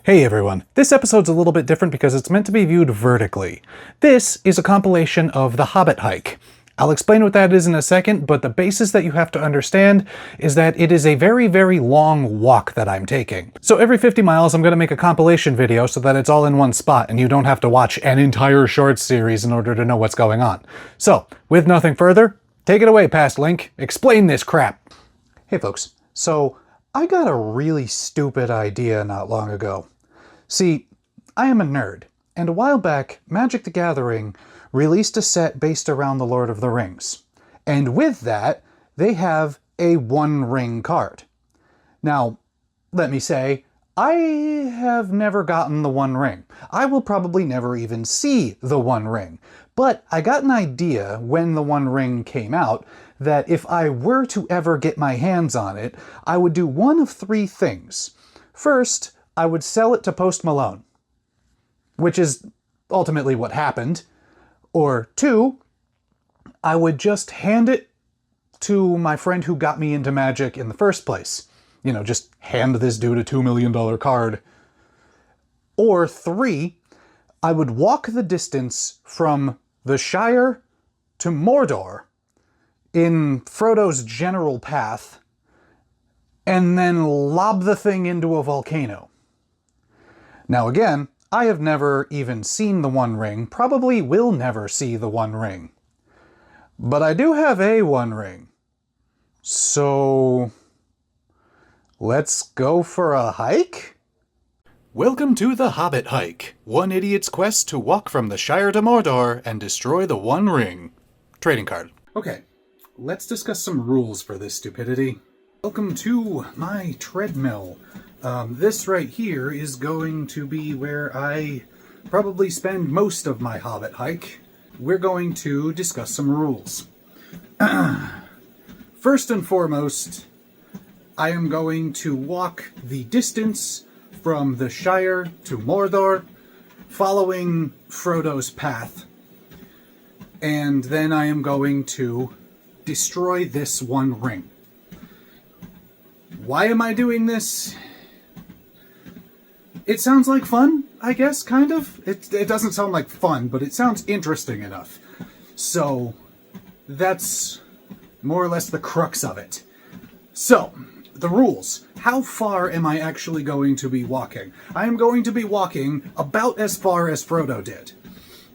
Hey everyone, this episode's a little bit different because it's meant to be viewed vertically. This is a compilation of the Hobbit hike. I'll explain what that is in a second, but the basis that you have to understand is that it is a very, very long walk that I'm taking. So every 50 miles I'm going to make a compilation video so that it's all in one spot and you don't have to watch an entire short series in order to know what's going on. So, with nothing further, take it away, Past Link. Explain this crap. Hey folks, so I got a really stupid idea not long ago. See, I am a nerd, and a while back, Magic the Gathering released a set based around the Lord of the Rings. And with that, they have a One Ring card. Now, let me say, I have never gotten the One Ring. I will probably never even see the One Ring. But I got an idea when the One Ring came out that if I were to ever get my hands on it, I would do one of three things. First, I would sell it to Post Malone, which is ultimately what happened. Or two, I would just hand it to my friend who got me into Magic in the first place. You know, just hand this dude a $2 million card. Or three, I would walk the distance from the Shire to Mordor in Frodo's general path, and then lob the thing into a volcano. Now again, I have never even seen the One Ring, probably will never see the One Ring. But I do have a One Ring. So, let's go for a hike? Welcome to the Hobbit hike, one idiot's quest to walk from the Shire to Mordor and destroy the One Ring. Trading card. Okay, let's discuss some rules for this stupidity. Welcome to my treadmill. This right here is going to be where I probably spend most of my Hobbit hike. We're going to discuss some rules. First and foremost, I am going to walk the distance from the Shire to Mordor, following Frodo's path. And then I am going to destroy this One Ring. Why am I doing this? It sounds like fun, I guess, kind of. It doesn't sound like fun, but it sounds interesting enough. So, that's more or less the crux of it. So, the rules. How far am I actually going to be walking? I am going to be walking about as far as Frodo did.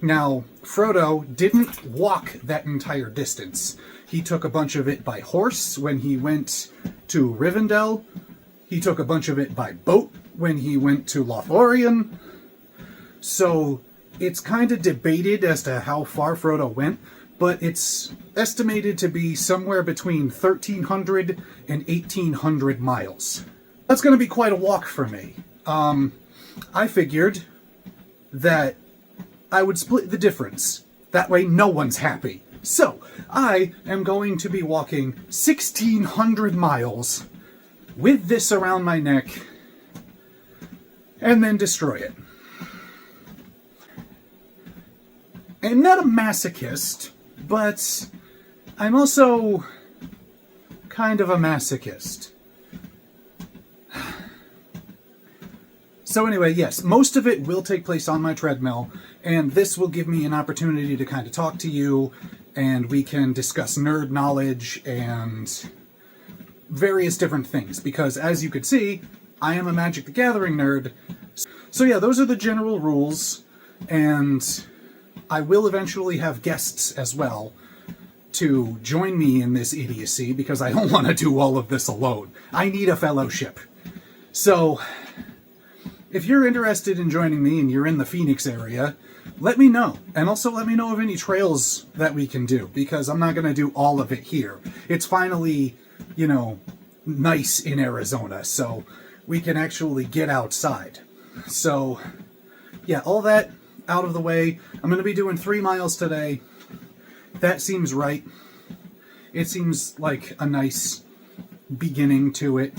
Now, Frodo didn't walk that entire distance. He took a bunch of it by horse when he went to Rivendell. He took a bunch of it by boat when he went to Lothlorien. So it's kind of debated as to how far Frodo went, but it's estimated to be somewhere between 1,300 and 1,800 miles. That's going to be quite a walk for me. I figured that I would split the difference. That way no one's happy. So, I am going to be walking 1,600 miles with this around my neck, and then destroy it. I'm not a masochist, but I'm also kind of a masochist. So anyway, yes, most of it will take place on my treadmill, and this will give me an opportunity to kind of talk to you, and we can discuss nerd knowledge and various different things, because as you could see, I am a Magic the Gathering nerd. So yeah, those are the general rules, and I will eventually have guests as well to join me in this idiocy, because I don't want to do all of this alone. I need a fellowship. So, if you're interested in joining me and you're in the Phoenix area, let me know. And also let me know of any trails that we can do, because I'm not going to do all of it here. It's finally, nice in Arizona, so we can actually get outside. So, yeah, all that out of the way. I'm going to be doing 3 miles today. That seems right. It seems like a nice beginning to it.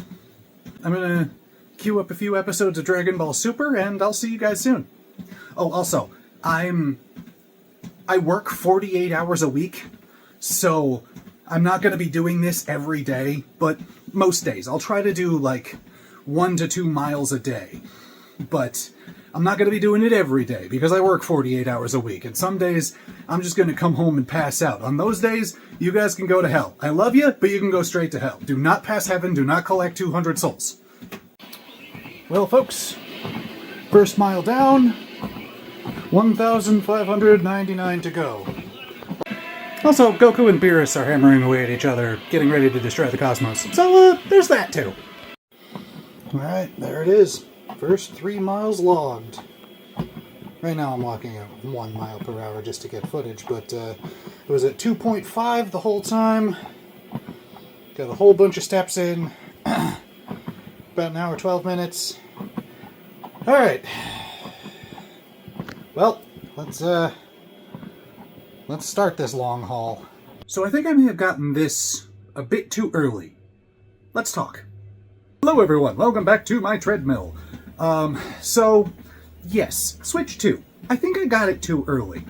I'm going to queue up a few episodes of Dragon Ball Super, and I'll see you guys soon. Oh, also, I work 48 hours a week, so I'm not going to be doing this every day, but most days. I'll try to do like 1 to 2 miles a day. But I'm not going to be doing it every day because I work 48 hours a week, and some days I'm just going to come home and pass out. On those days, you guys can go to hell. I love you, but you can go straight to hell. Do not pass heaven. Do not collect 200 souls. Well, folks, first mile down, 1,599 to go. Also, Goku and Beerus are hammering away at each other, getting ready to destroy the cosmos. So, there's that too. Alright, there it is. First 3 miles logged. Right now I'm walking at 1 mile per hour just to get footage, but it was at 2.5 the whole time. Got a whole bunch of steps in. About an hour, 12 minutes. Alright. Well, let's start this long haul. So I think I may have gotten this a bit too early. Let's talk. Hello everyone, welcome back to my treadmill. So, yes, Switch 2. I think I got it too early.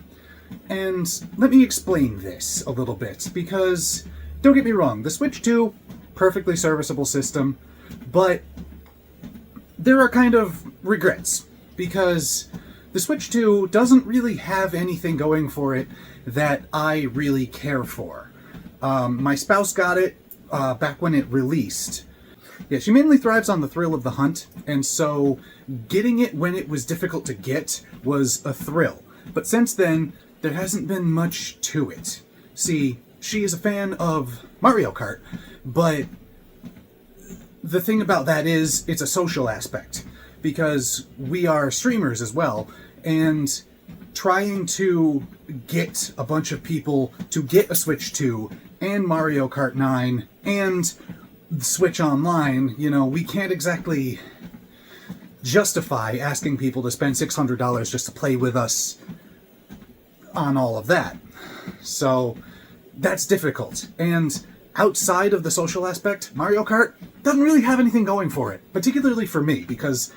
And let me explain this a little bit, because, don't get me wrong, the Switch 2, perfectly serviceable system, but there are kind of regrets, because the Switch 2 doesn't really have anything going for it that I really care for. My spouse got it back when it released. Yeah, she mainly thrives on the thrill of the hunt, and so getting it when it was difficult to get was a thrill. But since then, there hasn't been much to it. See, she is a fan of Mario Kart, but the thing about that is it's a social aspect, because we are streamers as well, and trying to get a bunch of people to get a Switch 2 and Mario Kart 9 and Switch Online, you know, we can't exactly justify asking people to spend $600 just to play with us on all of that. So that's difficult. And outside of the social aspect, Mario Kart doesn't really have anything going for it, particularly for me, because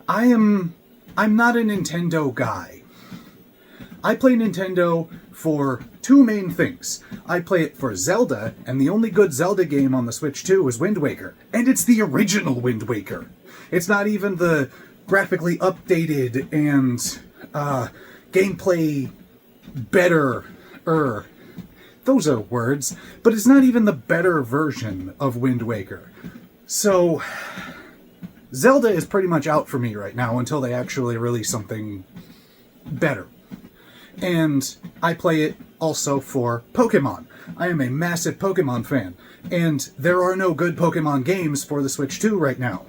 I'm not a Nintendo guy. I play Nintendo for two main things. I play it for Zelda, and the only good Zelda game on the Switch 2 is Wind Waker. And it's the original Wind Waker. It's not even the graphically updated and gameplay better. Those are words, but it's not even the better version of Wind Waker. So, Zelda is pretty much out for me right now until they actually release something better. And I play it also for Pokemon. I am a massive Pokemon fan, and there are no good Pokemon games for the Switch 2 right now.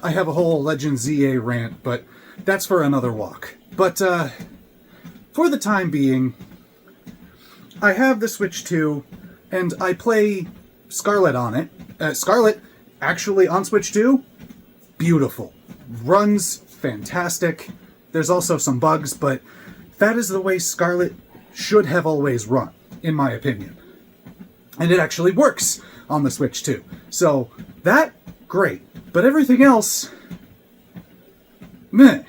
I have a whole Legend ZA rant, but that's for another walk. But, for the time being, I have the Switch 2, and I play Scarlet on it. Scarlet, actually on Switch 2, beautiful. Runs fantastic. There's also some bugs, but that is the way Scarlet should have always run, in my opinion. And it actually works on the Switch 2. So, that, great. But everything else, meh.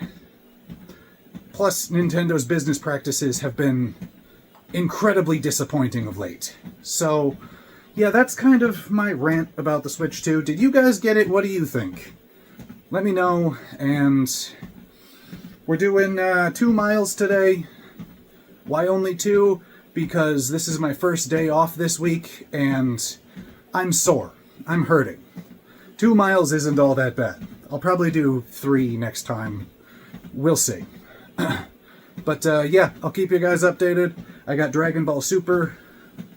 Plus, Nintendo's business practices have been incredibly disappointing of late. So, yeah, that's kind of my rant about the Switch 2. Did you guys get it? What do you think? Let me know, and we're doing 2 miles today. Why only 2? Because this is my first day off this week, and I'm sore. I'm hurting. 2 miles isn't all that bad. I'll probably do 3 next time. We'll see. But yeah, I'll keep you guys updated. I got Dragon Ball Super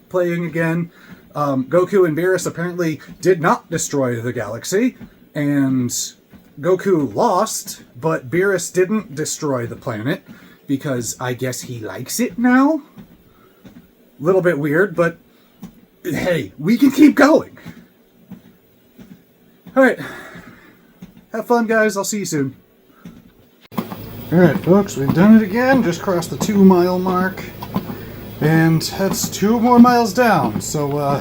playing again. Goku and Beerus apparently did not destroy the galaxy, and Goku lost, but Beerus didn't destroy the planet, because I guess he likes it now? Little bit weird, but hey, we can keep going. Alright. Have fun, guys. I'll see you soon. Alright, folks, we've done it again. Just crossed the 2 mile mark. And that's 2 more miles down. So,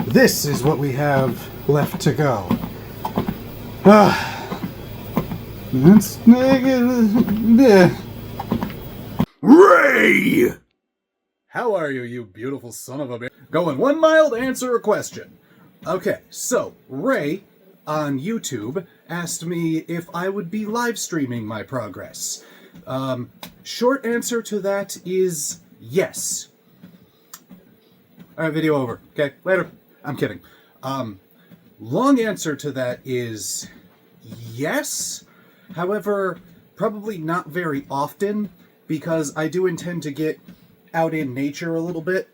this is what we have left to go. That's negative. Ray! How are you, you beautiful son of a bitch? Going 1 mile to answer a question. Okay, so, Ray on YouTube asked me if I would be live streaming my progress. Short answer to that is yes. Alright, video over. Okay, later. I'm kidding. Long answer to that is yes. However, probably not very often, because I do intend to get out in nature a little bit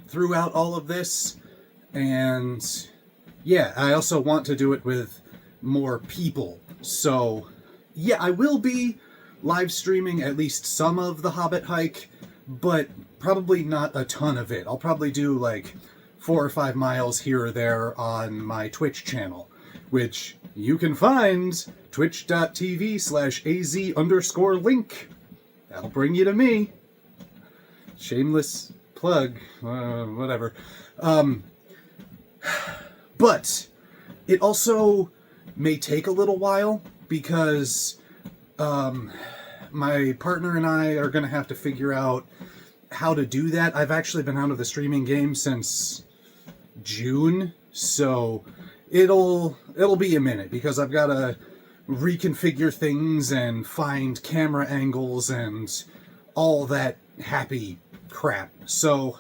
throughout all of this. And yeah, I also want to do it with more people. So yeah, I will be live streaming at least some of the Hobbit hike, but probably not a ton of it. I'll probably do like 4 or 5 miles here or there on my Twitch channel, which you can find twitch.tv/az_link. That'll bring you to me. Shameless plug, whatever. But it also may take a little while because my partner and I are going to have to figure out how to do that. I've actually been out of the streaming game since June, so it'll be a minute because I've got to reconfigure things and find camera angles and all that happy crap. So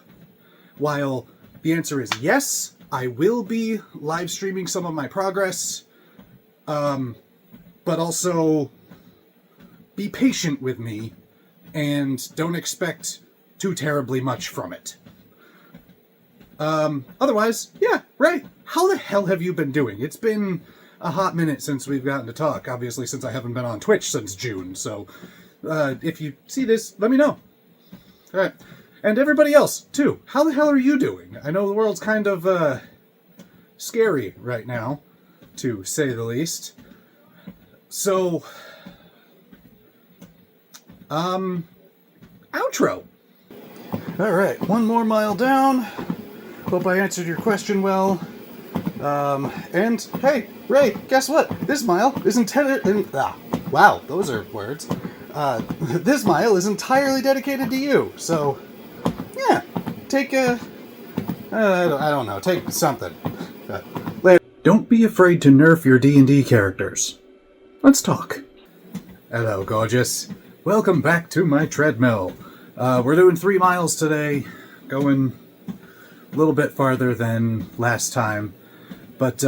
while the answer is yes, I will be live streaming some of my progress, but also be patient with me and don't expect too terribly much from it. Otherwise, yeah, right. How the hell have you been doing? It's been a hot minute since we've gotten to talk, obviously, since I haven't been on Twitch since June, so if you see this, let me know. Alright. And everybody else, too. How the hell are you doing? I know the world's kind of, scary right now, to say the least. So, outro. Alright, 1 more mile down. Hope I answered your question well. And, hey, Ray, guess what? This mile is wow, those are words. This mile is entirely dedicated to you, so, yeah, take a, I don't know, take something. Later. Don't be afraid to nerf your D&D characters. Let's talk. Hello, gorgeous. Welcome back to my treadmill. We're doing 3 miles today, going a little bit farther than last time. But,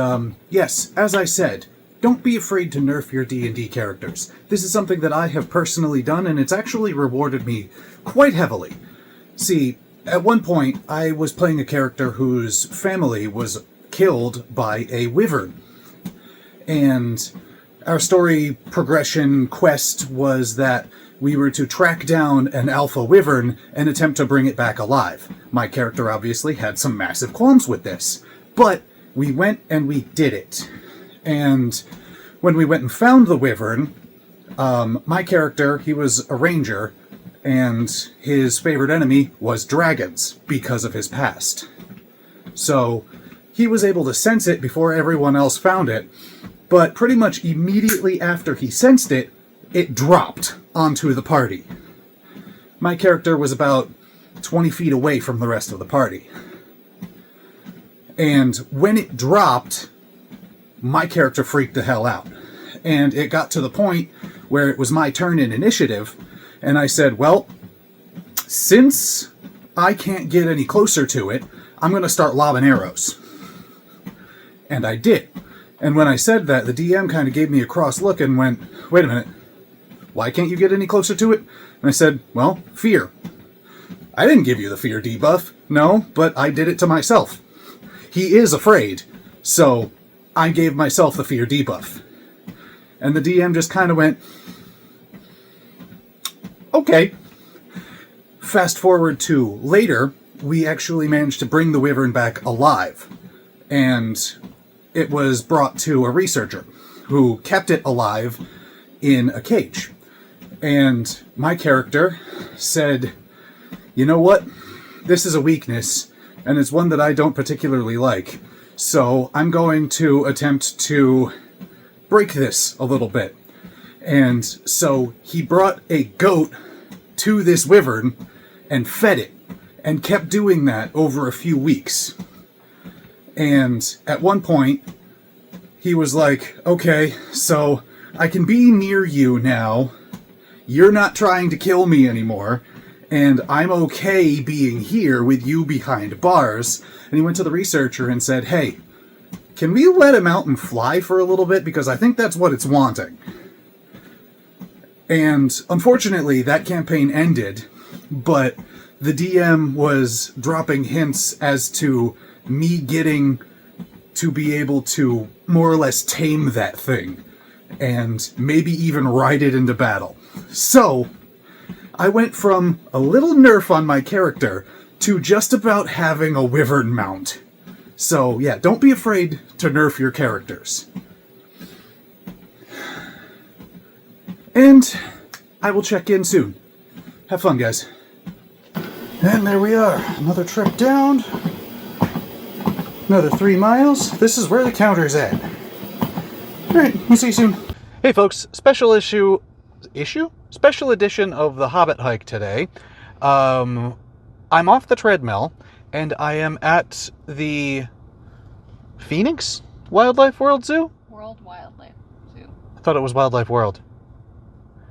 yes, as I said, don't be afraid to nerf your D&D characters. This is something that I have personally done, and it's actually rewarded me quite heavily. See, at one point, I was playing a character whose family was killed by a wyvern. And our story progression quest was that we were to track down an alpha wyvern and attempt to bring it back alive. My character obviously had some massive qualms with this, but we went and we did it. And when we went and found the wyvern, my character, he was a ranger, and his favorite enemy was dragons because of his past. So he was able to sense it before everyone else found it, but pretty much immediately after he sensed it, it dropped onto the party. My character was about 20 feet away from the rest of the party. And when it dropped, my character freaked the hell out. And it got to the point where it was my turn in initiative, and I said, well, since I can't get any closer to it, I'm going to start lobbing arrows. And I did. And when I said that, the DM kind of gave me a cross look and went, wait a minute, why can't you get any closer to it? And I said, well, fear. I didn't give you the fear debuff. No, but I did it to myself. He is afraid, so I gave myself the fear debuff. And the DM just kind of went, okay. Fast forward to later, we actually managed to bring the wyvern back alive. And it was brought to a researcher who kept it alive in a cage. And my character said, you know what? This is a weakness, and it's one that I don't particularly like. So I'm going to attempt to break this a little bit. And so he brought a goat to this wyvern and fed it, and kept doing that over a few weeks. And at one point, he was like, okay, so I can be near you now. You're not trying to kill me anymore. And I'm okay being here with you behind bars. And he went to the researcher and said, hey, can we let him out and fly for a little bit? Because I think that's what it's wanting. And unfortunately, that campaign ended, but the DM was dropping hints as to me getting to be able to more or less tame that thing, and maybe even ride it into battle. So, I went from a little nerf on my character to just about having a wyvern mount. So, yeah, don't be afraid to nerf your characters. And I will check in soon. Have fun, guys. And there we are. Another trip down. Another 3 miles. This is where the counter's at. Alright, we'll see you soon. Hey folks, special edition of the Hobbit hike today. I'm off the treadmill, and I am at the Phoenix Wildlife World Zoo? World Wildlife Zoo. I thought it was Wildlife World.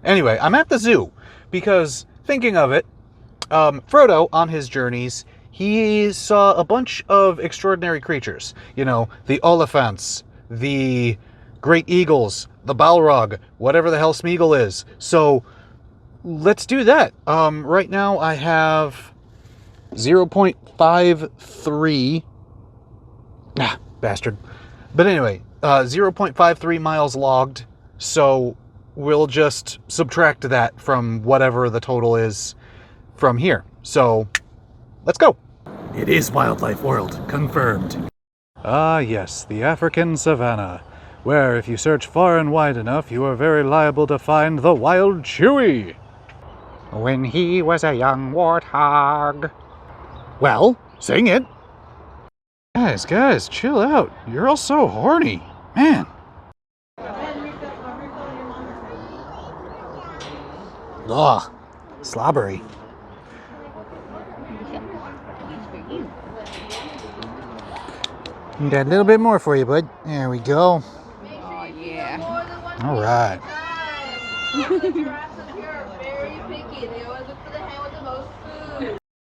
Anyway, I'm at the zoo because, thinking of it, Frodo, on his journeys, he saw a bunch of extraordinary creatures. You know, the Oliphants, the great eagles, the Balrog, whatever the hell Smeagol is. So, let's do that. Right now I have 0.53... bastard. But anyway, 0.53 miles logged, so we'll just subtract that from whatever the total is from here. So, let's go. It is Wildlife World, confirmed. Ah, yes, the African savannah, where if you search far and wide enough, you are very liable to find the wild Chewie. When he was a young warthog. Well, sing it. Guys, chill out. You're all so horny. Man. Ugh, slobbery. Got a little bit more for you, bud. There we go. Oh, yeah. All right.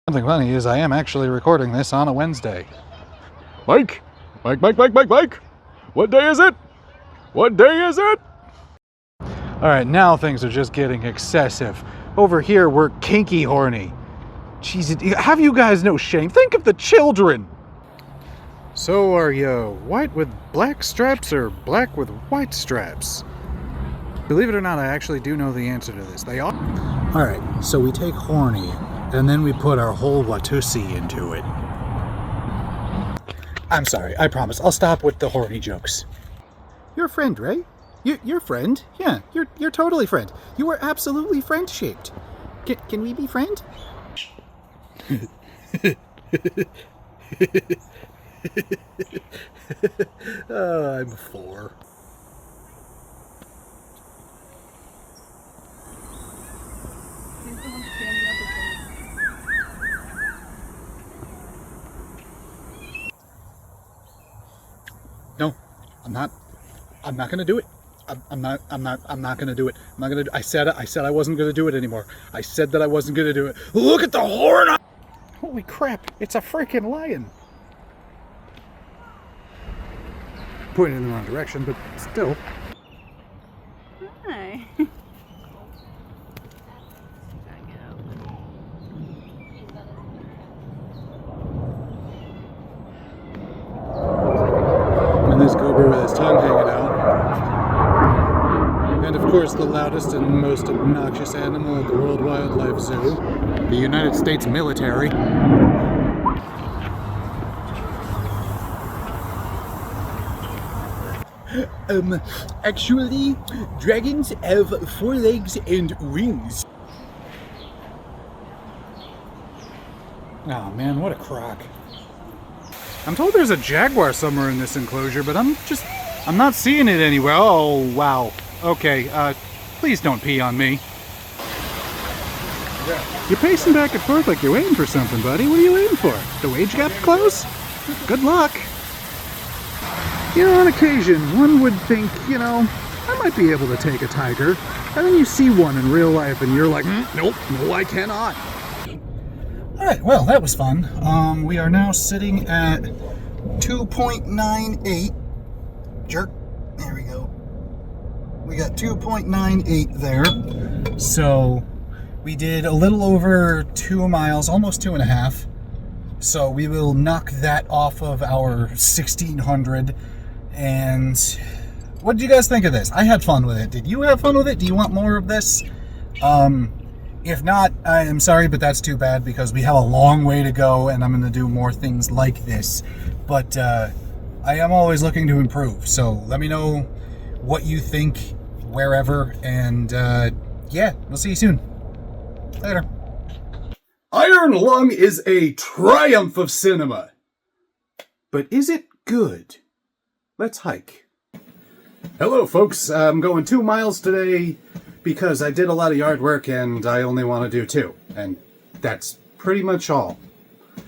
Something funny is I am actually recording this on a Wednesday. Mike! What day is it? What day is it? Alright, now things are just getting excessive. Over here, we're kinky horny. Jesus, have you guys no shame? Think of the children! So are you white with black straps or black with white straps? Believe it or not, I actually do know the answer to this. They are. Alright, so we take horny, and then we put our whole Watusi into it. I'm sorry, I promise. I'll stop with the horny jokes. You're a friend, right? You're friend? Yeah, you're totally friend. You are absolutely friend-shaped. Can we be friend? I'm 4. No, I'm not gonna do it. I'm not gonna do it. I said I wasn't gonna do it anymore. I said that I wasn't gonna do it. Look at the horn! Holy crap, it's a freaking lion. Pointing in the wrong direction, but still. Hi. And this cobra with his tongue hanging out. And of course the loudest and most obnoxious animal at the World Wildlife Zoo, the United States military. Actually, dragons have 4 legs and wings. Oh man, what a crock. I'm told there's a jaguar somewhere in this enclosure, but I'm not seeing it anywhere. Oh, wow. Okay, please don't pee on me. You're pacing back and forth like you're waiting for something, buddy. What are you waiting for? The wage gap to close? Good luck. On occasion, one would think, I might be able to take a tiger. And then you see one in real life and you're like, nope, no, I cannot. All right, well, that was fun. We are now sitting at 2.98. Jerk. There we go. We got 2.98 there. So we did a little over 2 miles, almost 2.5. So we will knock that off of our 1600. And what did you guys think of this? I had fun with it. Did you have fun with it? Do you want more of this? If not, I am sorry, but that's too bad because we have a long way to go and I'm going to do more things like this. But I am always looking to improve. So let me know what you think wherever. And yeah, we'll see you soon. Later. Iron Lung is a triumph of cinema. But is it good? Let's hike. Hello, folks. I'm going 2 miles today because I did a lot of yard work and I only want to do 2. And that's pretty much all.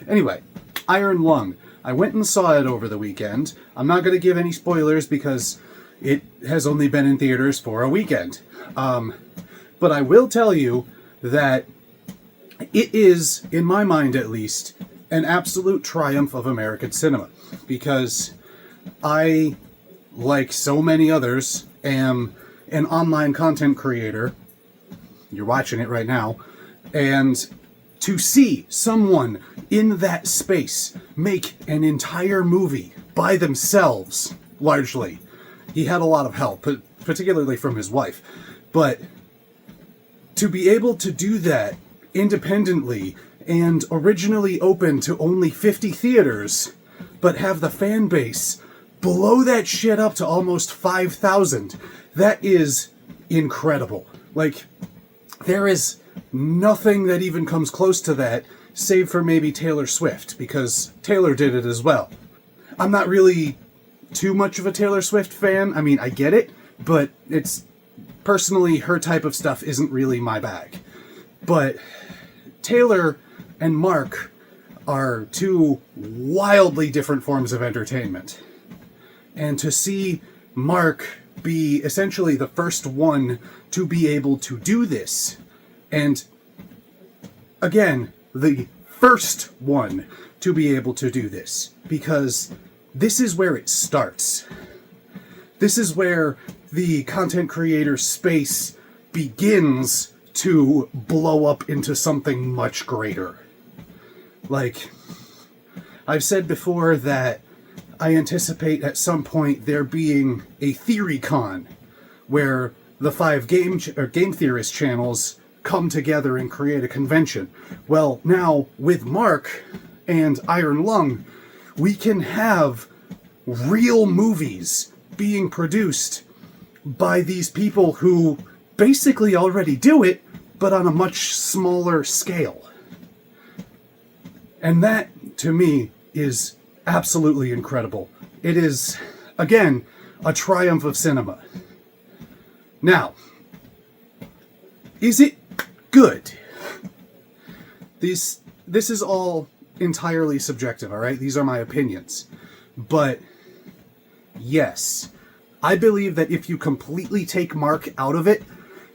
Anyway, Iron Lung. I went and saw it over the weekend. I'm not going to give any spoilers because it has only been in theaters for a weekend. But I will tell you that it is, in my mind at least, an absolute triumph of American cinema. Because I, like so many others, am an online content creator. You're watching it right now. And to see someone in that space make an entire movie by themselves, largely. He had a lot of help, particularly from his wife. But to be able to do that independently and originally open to only 50 theaters, but have the fan base blow that shit up to almost 5,000, that is incredible. Like, there is nothing that even comes close to that, save for maybe Taylor Swift, because Taylor did it as well. I'm not really too much of a Taylor Swift fan. I mean, I get it, but it's personally, her type of stuff isn't really my bag. But Taylor and Mark are two wildly different forms of entertainment. And to see Mark be essentially the first one to be able to do this, and again, the first one to be able to do this, because this is where it starts. This is where the content creator space begins to blow up into something much greater. Like, I've said before that I anticipate at some point there being a theory con where the 5 game theorist channels come together and create a convention. Well, now with Mark and Iron Lung, we can have real movies being produced by these people who basically already do it, but on a much smaller scale. And that, to me, is absolutely incredible. It is, again, a triumph of cinema. Now, is it good? This is all entirely subjective, all right? These are my opinions. But yes, I believe that if you completely take Mark out of it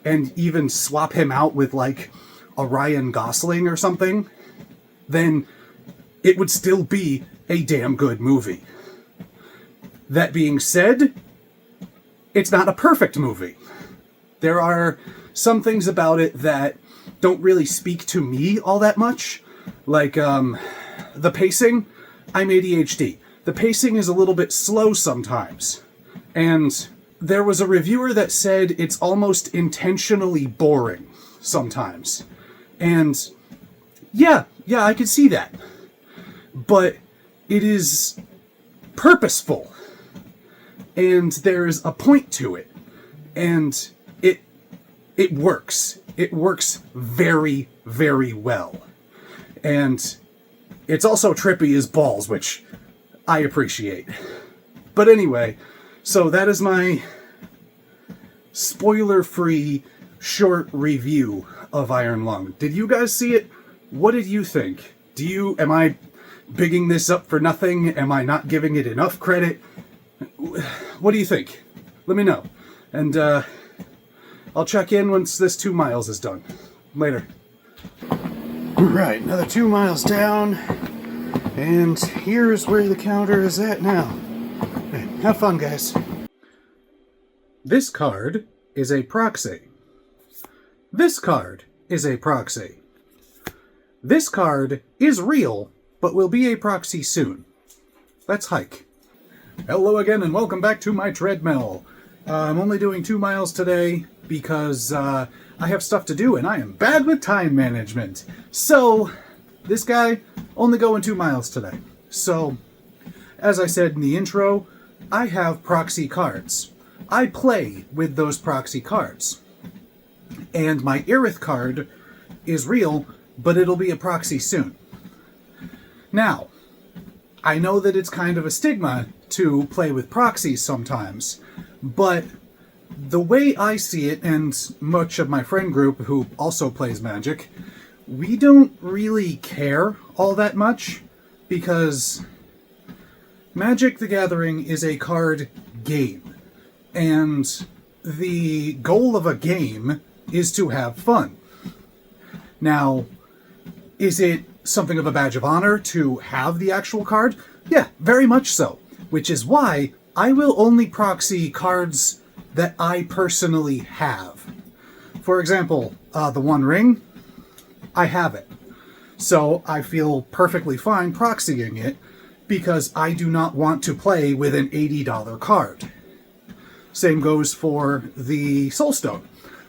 and even swap him out with like a Ryan Gosling or something, then it would still be a damn good movie. That being said, it's not a perfect movie. There are some things about it that don't really speak to me all that much. Like, the pacing. I'm ADHD. The pacing is a little bit slow sometimes. And there was a reviewer that said it's almost intentionally boring sometimes. And yeah, I could see that. But it is purposeful. And there's a point to it. And it works. It works very, very well. And it's also trippy as balls, which I appreciate. But anyway, so that is my spoiler-free short review of Iron Lung. Did you guys see it? What did you think? Am I bigging this up for nothing? Am I not giving it enough credit? What do you think? Let me know. And I'll check in once this 2 miles is done. Later. Alright, another 2 miles down. And here's where the counter is at now. Have fun, guys. This card is a proxy. This card is a proxy. This card is real, but will be a proxy soon. Let's hike. Hello again and welcome back to my treadmill. I'm only doing 2 miles today because I have stuff to do and I am bad with time management. So, this guy only going 2 miles today. So, as I said in the intro, I have proxy cards. I play with those proxy cards. And my Irith card is real, but it'll be a proxy soon. Now, I know that it's kind of a stigma to play with proxies sometimes, but the way I see it, and much of my friend group who also plays Magic, we don't really care all that much, because Magic the Gathering is a card game, and the goal of a game is to have fun. Now, is it something of a badge of honor to have the actual card? Yeah, very much so. Which is why I will only proxy cards that I personally have. For example, the One Ring, I have it. So I feel perfectly fine proxying it because I do not want to play with an $80 card. Same goes for the Soulstone.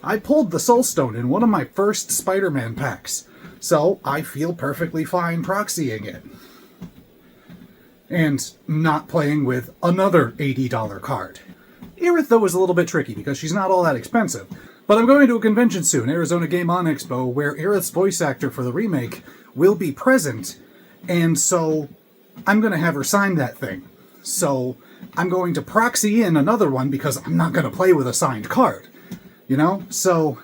I pulled the Soulstone in one of my first Spider-Man packs, so I feel perfectly fine proxying it. And not playing with another $80 card. Irith, though, is a little bit tricky because she's not all that expensive. But I'm going to a convention soon, Arizona Game On Expo, where Irith's voice actor for the remake will be present, and so I'm going to have her sign that thing. So I'm going to proxy in another one because I'm not going to play with a signed card. You know? So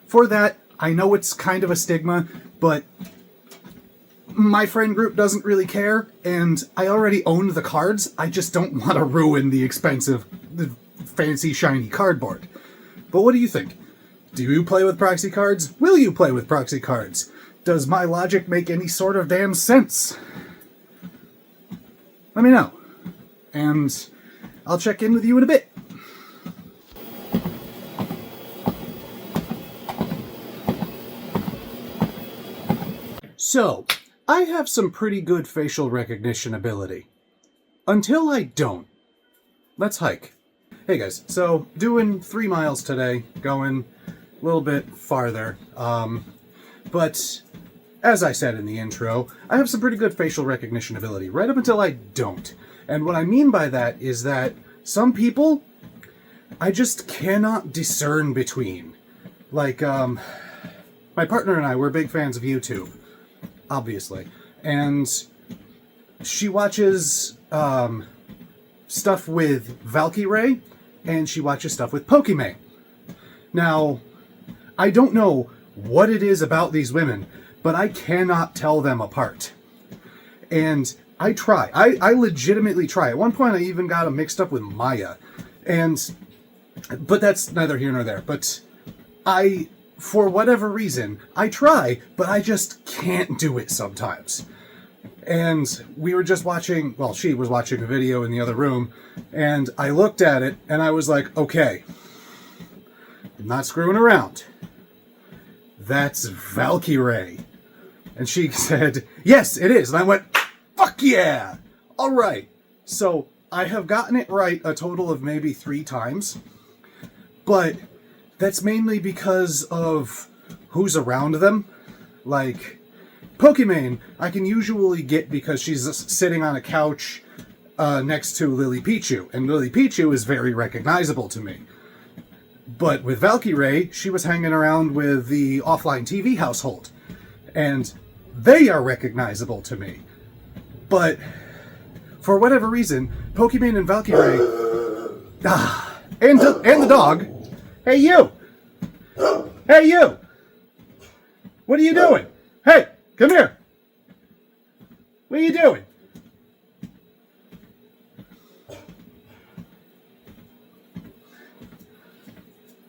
for that, I know it's kind of a stigma, but my friend group doesn't really care, and I already own the cards. I just don't want to ruin the expensive, fancy, shiny cardboard. But what do you think? Do you play with proxy cards? Will you play with proxy cards? Does my logic make any sort of damn sense? Let me know. And I'll check in with you in a bit. So, I have some pretty good facial recognition ability. Until I don't. Let's hike. Hey guys, so doing 3 miles today, going a little bit farther. But as I said in the intro, I have some pretty good facial recognition ability, right up until I don't. And what I mean by that is that some people, I just cannot discern between. Like, my partner and I, we're big fans of YouTube. Obviously. And she watches stuff with Valkyrie, and she watches stuff with Pokimane. Now, I don't know what it is about these women, but I cannot tell them apart. And I try. I legitimately try. At one point, I even got them mixed up with Maya. But that's neither here nor there. But for whatever reason, I try, but I just can't do it sometimes. And we were just watching, well, she was watching a video in the other room, and I looked at it, and I was like, okay, I'm not screwing around. That's Valkyrie. And she said, yes, it is. And I went, fuck yeah! All right. So I have gotten it right a total of maybe 3 times, but that's mainly because of who's around them. Like, Pokimane, I can usually get because she's sitting on a couch next to Lily Pichu, and Lily Pichu is very recognizable to me. But with Valkyrie, she was hanging around with the offline TV household, and they are recognizable to me. But for whatever reason, Pokimane and Valkyrie, and the dog. Hey, you! Hey, you! What are you doing? Hey, come here! What are you doing?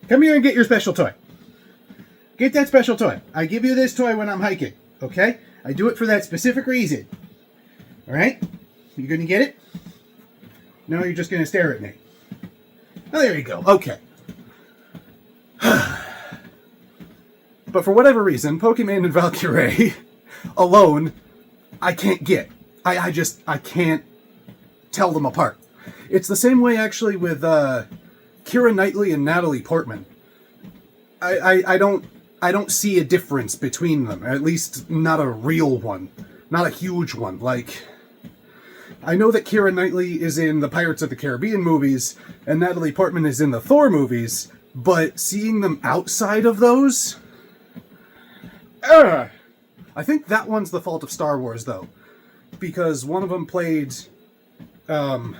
Come here and get your special toy. Get that special toy. I give you this toy when I'm hiking, okay? I do it for that specific reason. Alright? You gonna get it? No, you're just gonna stare at me. Oh, there you go. Okay. But for whatever reason, Pokemon and Valkyrie alone, I can't get. I can't tell them apart. It's the same way, actually, with Keira Knightley and Natalie Portman. I don't see a difference between them. At least not a real one. Not a huge one. Like, I know that Keira Knightley is in the Pirates of the Caribbean movies, and Natalie Portman is in the Thor movies, but seeing them outside of those... I think that one's the fault of Star Wars, though. Because one of them played Padme,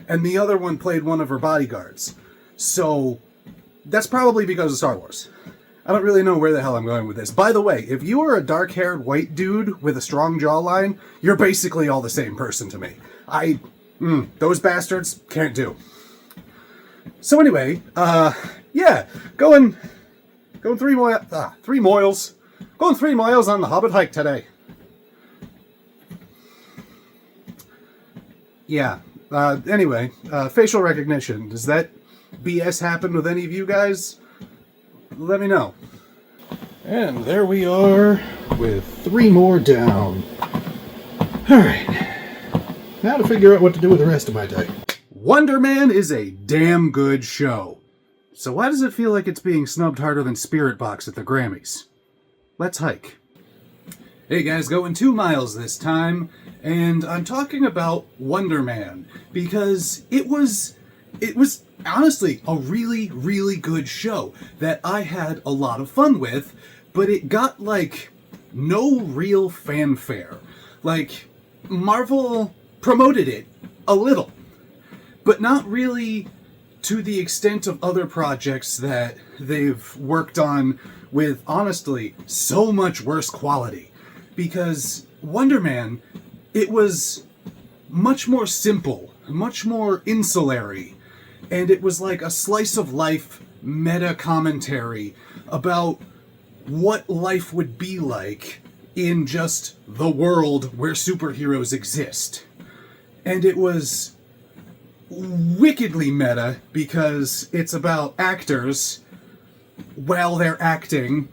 and the other one played one of her bodyguards. So, that's probably because of Star Wars. I don't really know where the hell I'm going with this. By the way, if you are a dark-haired white dude with a strong jawline, you're basically all the same person to me. Those bastards can't do. So anyway, yeah, going 3 miles. Going 3 miles on the Hobbit hike today. Yeah, anyway, facial recognition. Does that BS happen with any of you guys? Let me know. And there we are with 3 more down. Alright. Now to figure out what to do with the rest of my day. Wonder Man is a damn good show. So why does it feel like it's being snubbed harder than Spirit Box at the Grammys? Let's hike. Hey guys, going 2 miles this time, and I'm talking about Wonder Man because it was honestly a really, really good show that I had a lot of fun with, but it got, like, no real fanfare. Like, Marvel promoted it a little, but not really to the extent of other projects that they've worked on with, honestly, so much worse quality. Because Wonder Man, it was much more simple, much more insulary, and it was like a slice of life meta commentary about what life would be like in just the world where superheroes exist. And it was wickedly meta because it's about actors while they're acting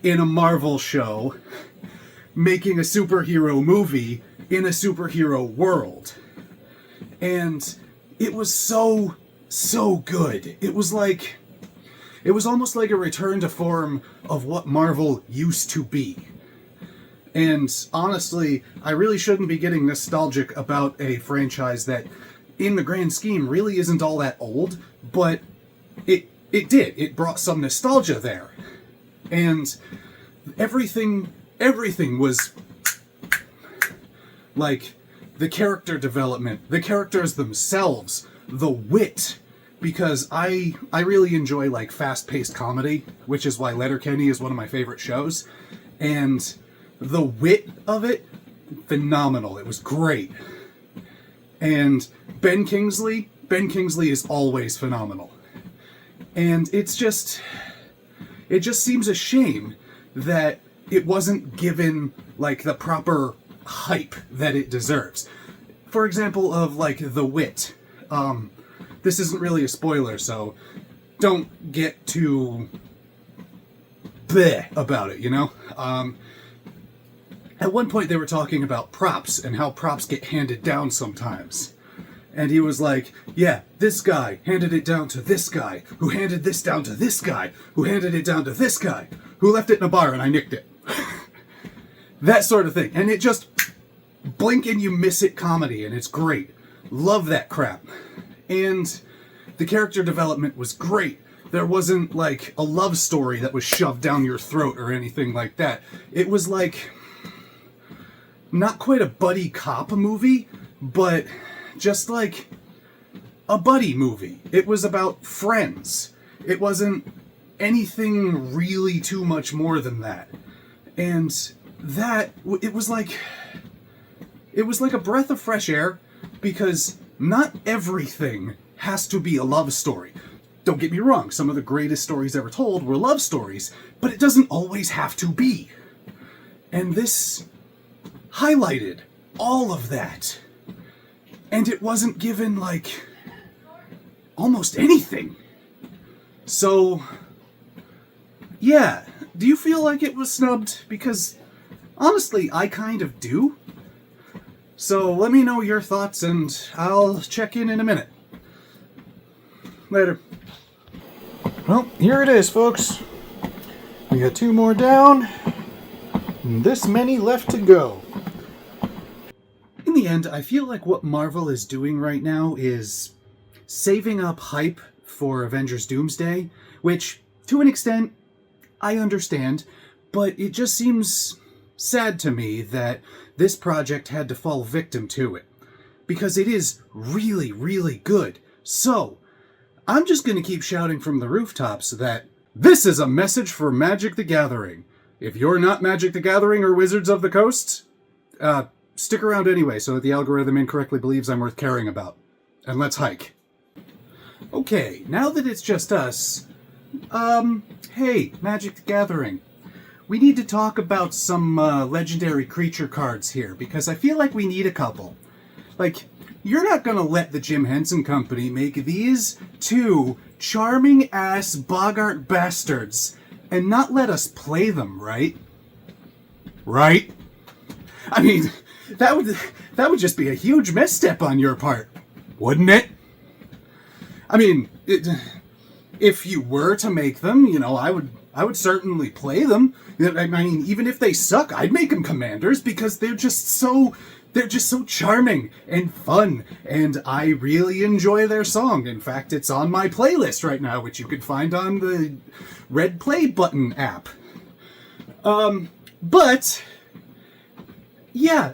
in a Marvel show making a superhero movie in a superhero world. And it was so good. It was almost like a return to form of what Marvel used to be. And honestly, I really shouldn't be getting nostalgic about a franchise that, in the grand scheme, really isn't all that old, but it did. It brought some nostalgia there. And everything was like the character development, the characters themselves, the wit, because I really enjoy like fast-paced comedy, which is why Letterkenny is one of my favorite shows, and the wit of it, phenomenal. It was great. And Ben Kingsley is always phenomenal. And it just seems a shame that it wasn't given like the proper hype that it deserves. For example, of like the wit. This isn't really a spoiler, so don't get too bleh about it, you know? At one point they were talking about props and how props get handed down sometimes. And he was like, yeah, this guy handed it down to this guy, who handed this down to this guy, who handed it down to this guy, who left it in a bar and I nicked it. That sort of thing. And it just, blink and you miss it comedy, and it's great. Love that crap. And the character development was great. There wasn't like a love story that was shoved down your throat or anything like that. It was like, not quite a buddy cop movie, but just like a buddy movie. It was about friends. It wasn't anything really too much more than that. And that, it was like a breath of fresh air, because not everything has to be a love story. Don't get me wrong, some of the greatest stories ever told were love stories, but it doesn't always have to be. And this highlighted all of that. And it wasn't given, like, almost anything. So, yeah, do you feel like it was snubbed? Because, honestly, I kind of do. So let me know your thoughts and I'll check in a minute. Later. Well, here it is, folks. We got 2 more down, and this many left to go. In the end, I feel like what Marvel is doing right now is saving up hype for Avengers Doomsday, which, to an extent, I understand, but it just seems sad to me that this project had to fall victim to it, because it is really, really good. So, I'm just going to keep shouting from the rooftops that this is a message for Magic the Gathering. If you're not Magic the Gathering or Wizards of the Coast, stick around anyway so that the algorithm incorrectly believes I'm worth caring about. And let's hike. Okay, now that it's just us, hey, Magic the Gathering. We need to talk about some legendary creature cards here, because I feel like we need a couple. Like, you're not gonna let the Jim Henson Company make these 2 charming-ass Boggart bastards and not let us play them, right? Right? I mean, that would just be a huge misstep on your part, wouldn't it? I mean, if you were to make them, you know, I would certainly play them. I mean, even if they suck, I'd make them commanders because they're just so charming and fun, and I really enjoy their song. In fact, it's on my playlist right now, which you can find on the Red Play Button app. But yeah,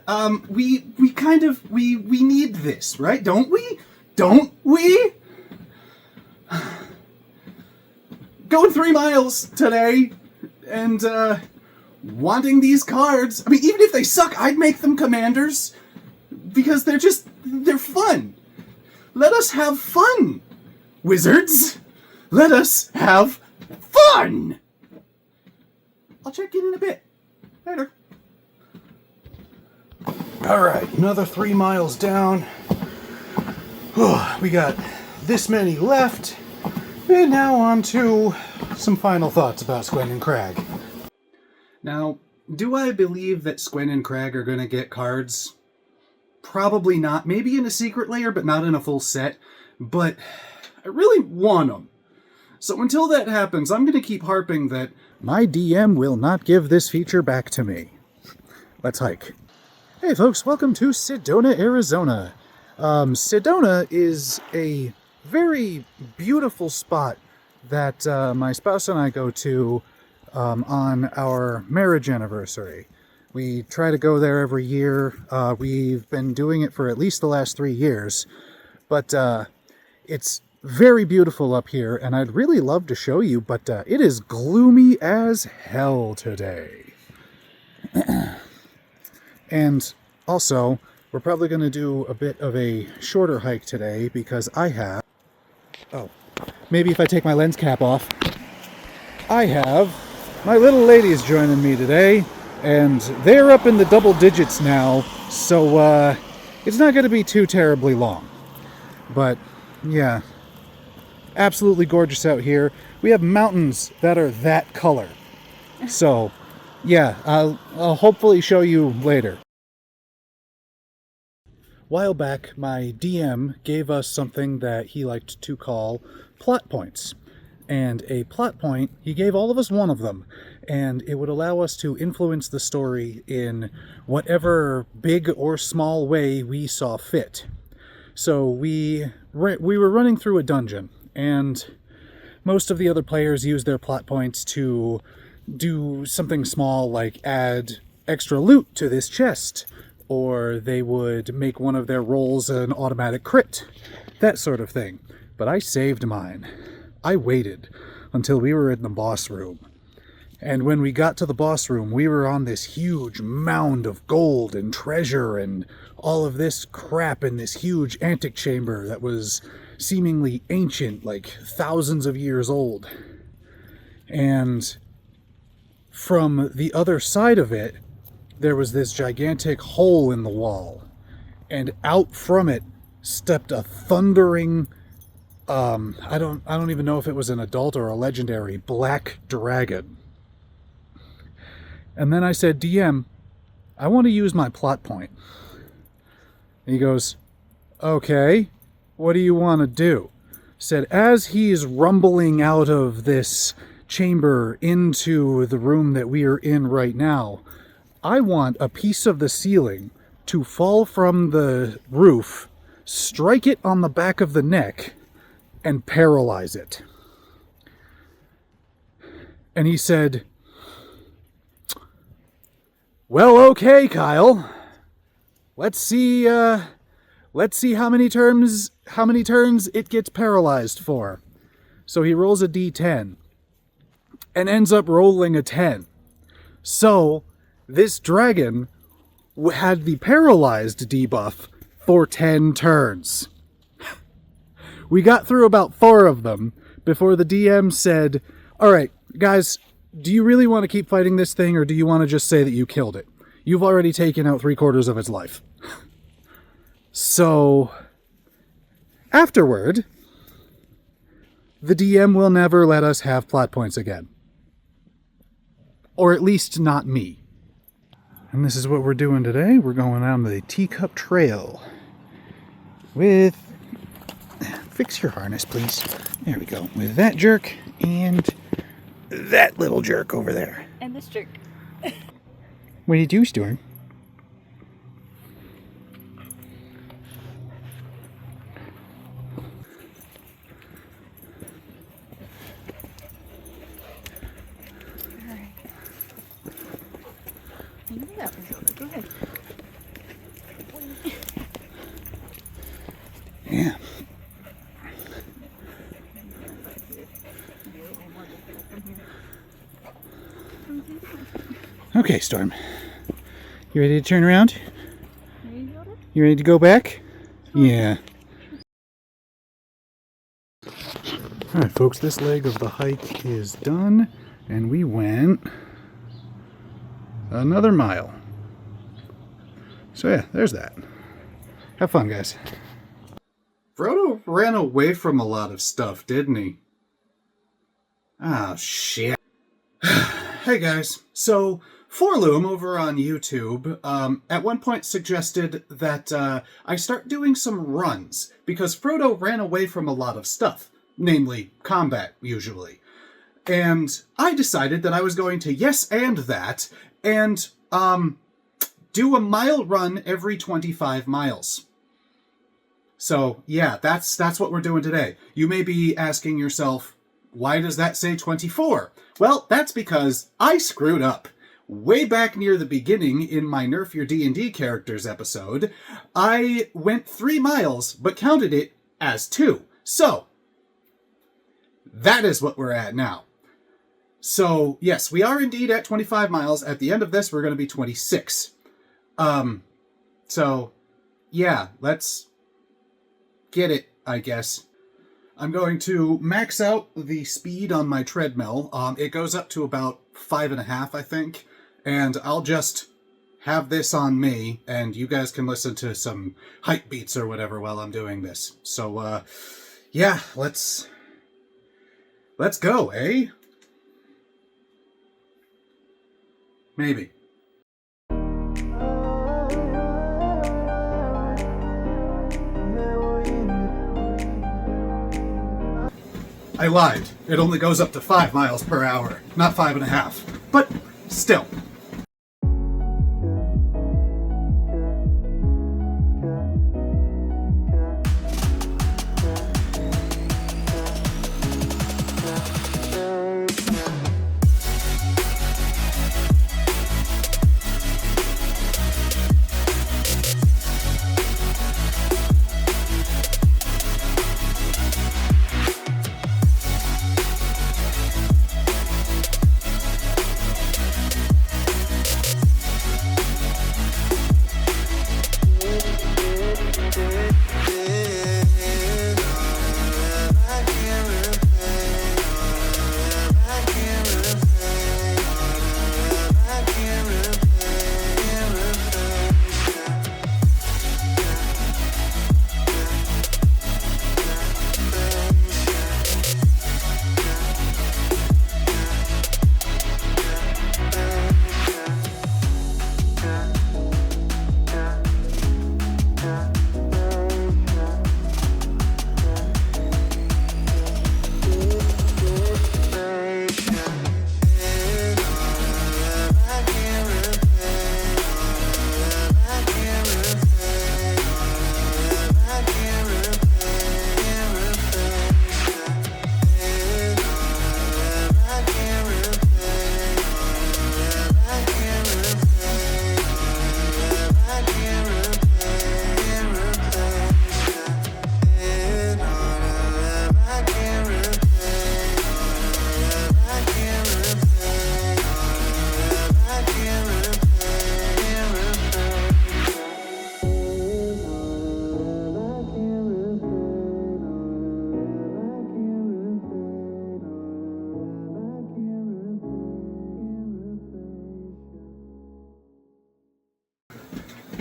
we need this, right? Don't we? Don't we? Going 3 miles today, and wanting these cards. I mean, even if they suck, I'd make them commanders, because they're fun. Let us have fun, wizards. Let us have fun. I'll check in a bit. Later. All right, another 3 miles down. We got this many left. And now on to some final thoughts about Squen and Crag. Now, do I believe that Squen and Crag are going to get cards? Probably not. Maybe in a secret layer, but not in a full set. But I really want them. So until that happens, I'm going to keep harping that my DM will not give this feature back to me. Let's hike. Hey folks, welcome to Sedona, Arizona. Sedona is a very beautiful spot that my spouse and I go to on our marriage anniversary. We try to go there every year. We've been doing it for at least the last 3 years. But it's very beautiful up here, and I'd really love to show you, but it is gloomy as hell today. And also, we're probably going to do a bit of a shorter hike today because I have... Oh, maybe if I take my lens cap off. I have my little ladies joining me today, and they're up in the double digits now, so it's not going to be too terribly long. But, yeah, absolutely gorgeous out here. We have mountains that are that color. So, yeah, I'll hopefully show you later. While back, my DM gave us something that he liked to call plot points. And a plot point, he gave all of us one of them, and it would allow us to influence the story in whatever big or small way we saw fit. So we were running through a dungeon, and most of the other players used their plot points to do something small like add extra loot to this chest, or they would make one of their rolls an automatic crit, that sort of thing. But I saved mine. I waited until we were in the boss room. And when we got to the boss room, we were on this huge mound of gold and treasure and all of this crap in this huge antechamber that was seemingly ancient, like thousands of years old. And from the other side of it, there was this gigantic hole in the wall. And out from it stepped a thundering, I don't even know if it was an adult or a legendary, black dragon. And then I said, DM, I want to use my plot point. And he goes, okay, what do you want to do? Said, as he's rumbling out of this chamber into the room that we are in right now, I want a piece of the ceiling to fall from the roof, strike it on the back of the neck, and paralyze it. And he said, well, okay, Kyle. Let's see how many turns it gets paralyzed for. So he rolls a d10 and ends up rolling a 10. So this dragon had the paralyzed debuff for 10 turns. We got through about 4 of them before the DM said, all right, guys, do you really want to keep fighting this thing, or do you want to just say that you killed it? You've already taken out 3/4 of its life. So, afterward, the DM will never let us have plot points again. Or at least not me. And this is what we're doing today. We're going down the Teacup Trail with... Fix your harness, please. There we go. With that jerk and that little jerk over there. And this jerk. What are you doing? Alright. You can do that one. Go ahead. Yeah. Okay, Storm. You ready to turn around? You ready to go back? Yeah. Alright, folks, this leg of the hike is done, and we went another mile. So yeah, there's that. Have fun, guys. Frodo ran away from a lot of stuff, didn't he? Oh, shit. Hey guys, so Forloom over on YouTube at one point suggested that I start doing some runs, because Frodo ran away from a lot of stuff, namely combat, usually. And I decided that I was going to yes and that, and do a mile run every 25 miles. So yeah, that's what we're doing today. You may be asking yourself, why does that say 24? Well, that's because I screwed up. Way back near the beginning in my Nerf Your D&D Characters episode, I went 3 miles, but counted it as 2. So, that is what we're at now. So, yes, we are indeed at 25 miles. At the end of this, we're going to be 26. So, yeah, let's get it, I guess. I'm going to max out the speed on my treadmill. It goes up to about 5.5, I think. And I'll just have this on me, and you guys can listen to some hype beats or whatever while I'm doing this. So, yeah, let's go, eh? Maybe. I lied. It only goes up to 5 miles per hour, not 5.5. But still.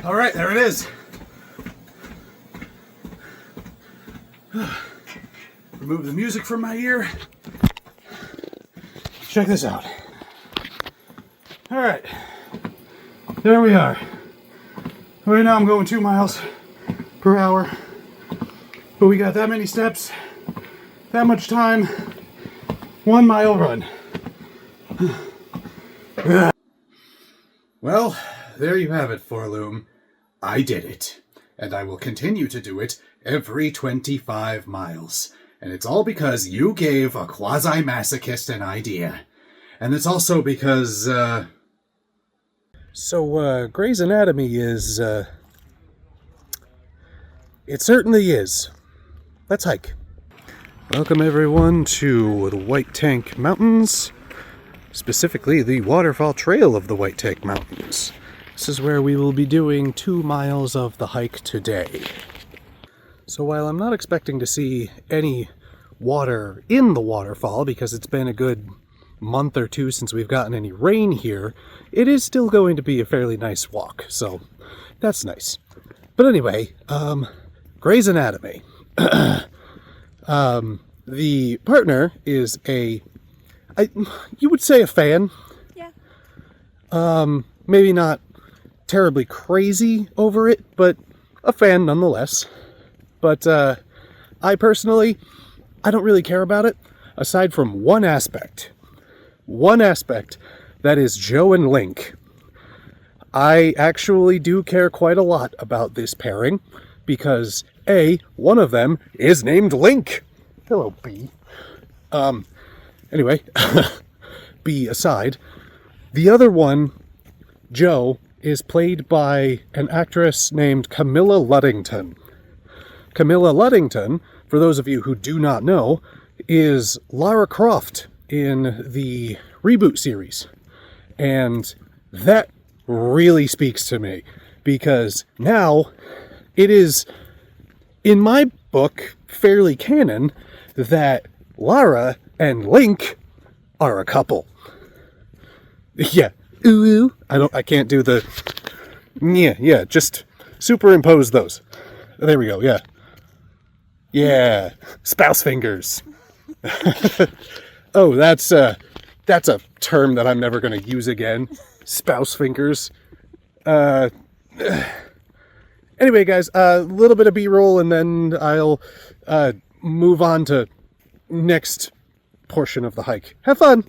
All right, there it is. Remove the music from my ear. Check this out. All right, there we are. Right now I'm going 2 miles per hour, but we got that many steps, that much time, 1 mile run. Well, there you have it, Forloom. I did it, and I will continue to do it every 25 miles. And it's all because you gave a quasi-masochist an idea. And it's also because, So, Grey's Anatomy is, It certainly is. Let's hike. Welcome everyone to the White Tank Mountains. Specifically, the waterfall trail of the White Tank Mountains. This is where we will be doing 2 miles of the hike today. So while I'm not expecting to see any water in the waterfall, because it's been a good month or 2 since we've gotten any rain here, it is still going to be a fairly nice walk, so that's nice. But anyway, Grey's Anatomy. The partner is you would say a fan. Yeah. Maybe not terribly crazy over it, but a fan nonetheless. But I personally, I don't really care about it, aside from one aspect. One aspect, that is Joe and Link. I actually do care quite a lot about this pairing, because A, one of them is named Link. Hello, B. Anyway, B aside, the other one, Joe, is played by an actress named Camilla Luddington. Camilla Luddington, for those of you who do not know, is Lara Croft in the reboot series. And that really speaks to me, because now it is, in my book, fairly canon that Lara and Link are a couple. Yeah. Ooh. I can't do the... Yeah, just superimpose those. There we go, yeah. Yeah. Spouse fingers. Oh, that's a term that I'm never going to use again. Spouse fingers. Anyway, guys, a little bit of B-roll, and then I'll move on to next portion of the hike. Have fun!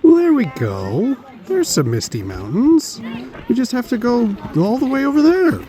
Well, there we go. There's some misty mountains. We just have to go all the way over there.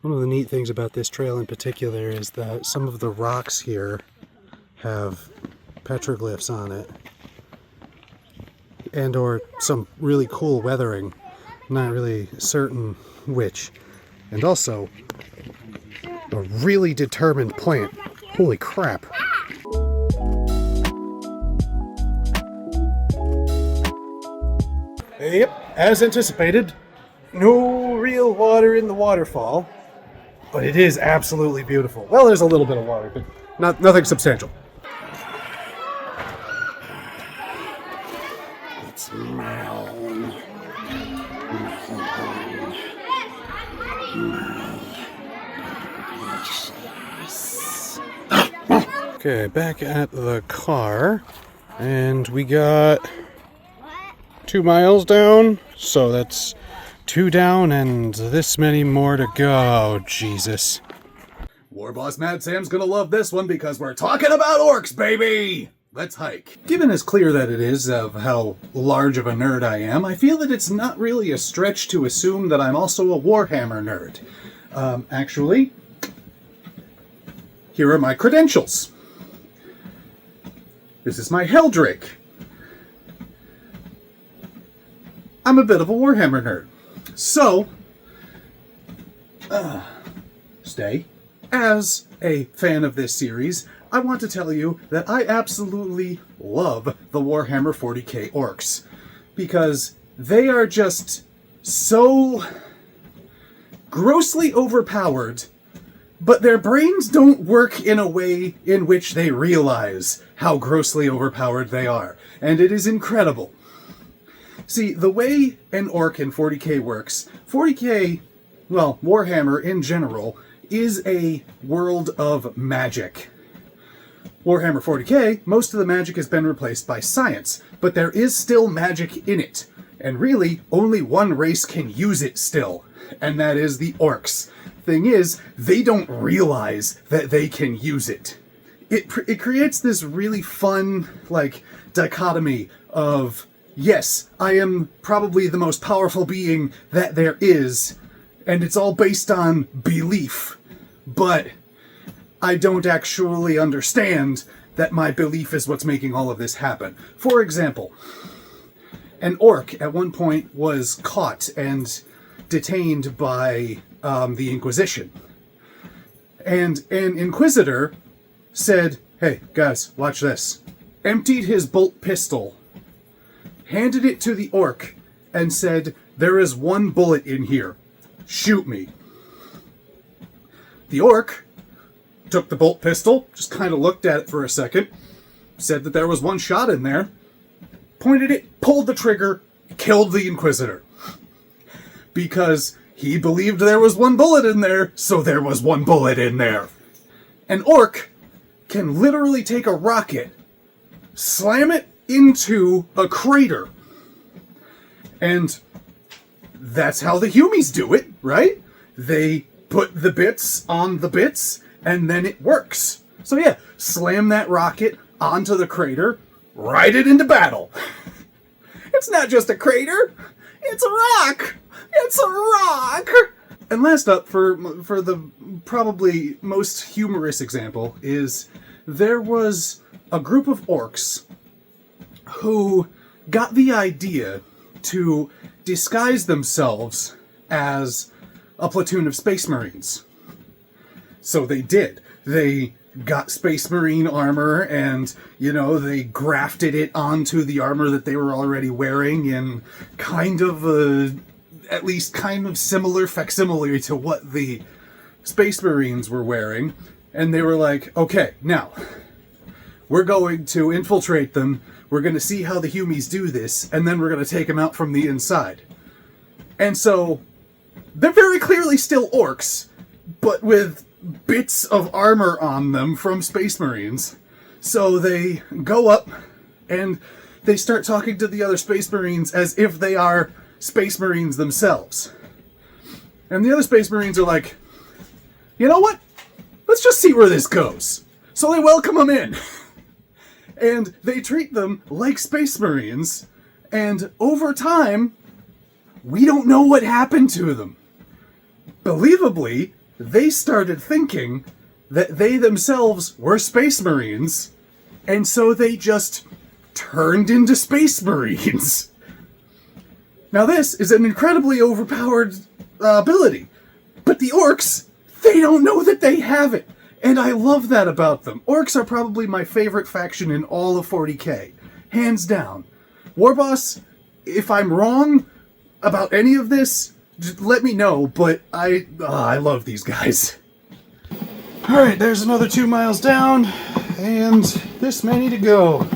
One of the neat things about this trail in particular is that some of the rocks here have petroglyphs on it, and or some really cool weathering, not really certain which, and also a really determined plant. Holy crap. Yep, as anticipated, no real water in the waterfall. But it is absolutely beautiful. Well, there's a little bit of water, but nothing substantial. It's Okay, back at the car, and we got 2 miles down, so that's 2 down and this many more to go. Jesus. War Boss Mad Sam's gonna love this one because we're talking about orcs, baby! Let's hike. Given as clear that it is of how large of a nerd I am, I feel that it's not really a stretch to assume that I'm also a Warhammer nerd. Actually, here are my credentials. This is my Heldrake. I'm a bit of a Warhammer nerd. So, stay. As a fan of this series, I want to tell you that I absolutely love the Warhammer 40k orcs. Because they are just so grossly overpowered, but their brains don't work in a way in which they realize how grossly overpowered they are. And it is incredible. See, the way an orc in 40k works, 40k, well, Warhammer in general, is a world of magic. Warhammer 40k, most of the magic has been replaced by science, but there is still magic in it. And really, only one race can use it still, and that is the orcs. Thing is, they don't realize that they can use it. It creates this really fun, dichotomy of, yes, I am probably the most powerful being that there is, and it's all based on belief, but I don't actually understand that my belief is what's making all of this happen. For example, an orc at one point was caught and detained by the Inquisition. And an Inquisitor said, "Hey, guys, watch this." Emptied his bolt pistol, handed it to the orc, and said, "There is one bullet in here. Shoot me." The orc took the bolt pistol, just kind of looked at it for a second, said that there was one shot in there, pointed it, pulled the trigger, killed the Inquisitor. Because he believed there was one bullet in there, so there was one bullet in there. An orc can literally take a rocket, slam it into a crater, and that's how the Humies do it, right? They put the bits on the bits, and then it works. So yeah, slam that rocket onto the crater, ride it into battle. It's not just a crater, it's a rock! It's a rock! And last up, for the probably most humorous example, is there was a group of orcs who got the idea to disguise themselves as a platoon of Space Marines. So they did. They got Space Marine armor and, they grafted it onto the armor that they were already wearing in kind of a, at least kind of similar facsimile to what the Space Marines were wearing. And they were like, okay, now, we're going to infiltrate them, we're going to see how the Humies do this, and then we're going to take them out from the inside. And so, they're very clearly still orcs, but with bits of armor on them from Space Marines. So they go up, and they start talking to the other Space Marines as if they are Space Marines themselves. And the other Space Marines are like, you know what? Let's just see where this goes. So they welcome them in. And they treat them like Space Marines. And over time, we don't know what happened to them. Believably, they started thinking that they themselves were Space Marines. And so they just turned into Space Marines. Now this is an incredibly overpowered ability. But the orcs, they don't know that they have it. And I love that about them. Orcs are probably my favorite faction in all of 40k. Hands down. Warboss, if I'm wrong about any of this, just let me know, but I love these guys. Alright, there's another 2 miles down, and this many to go.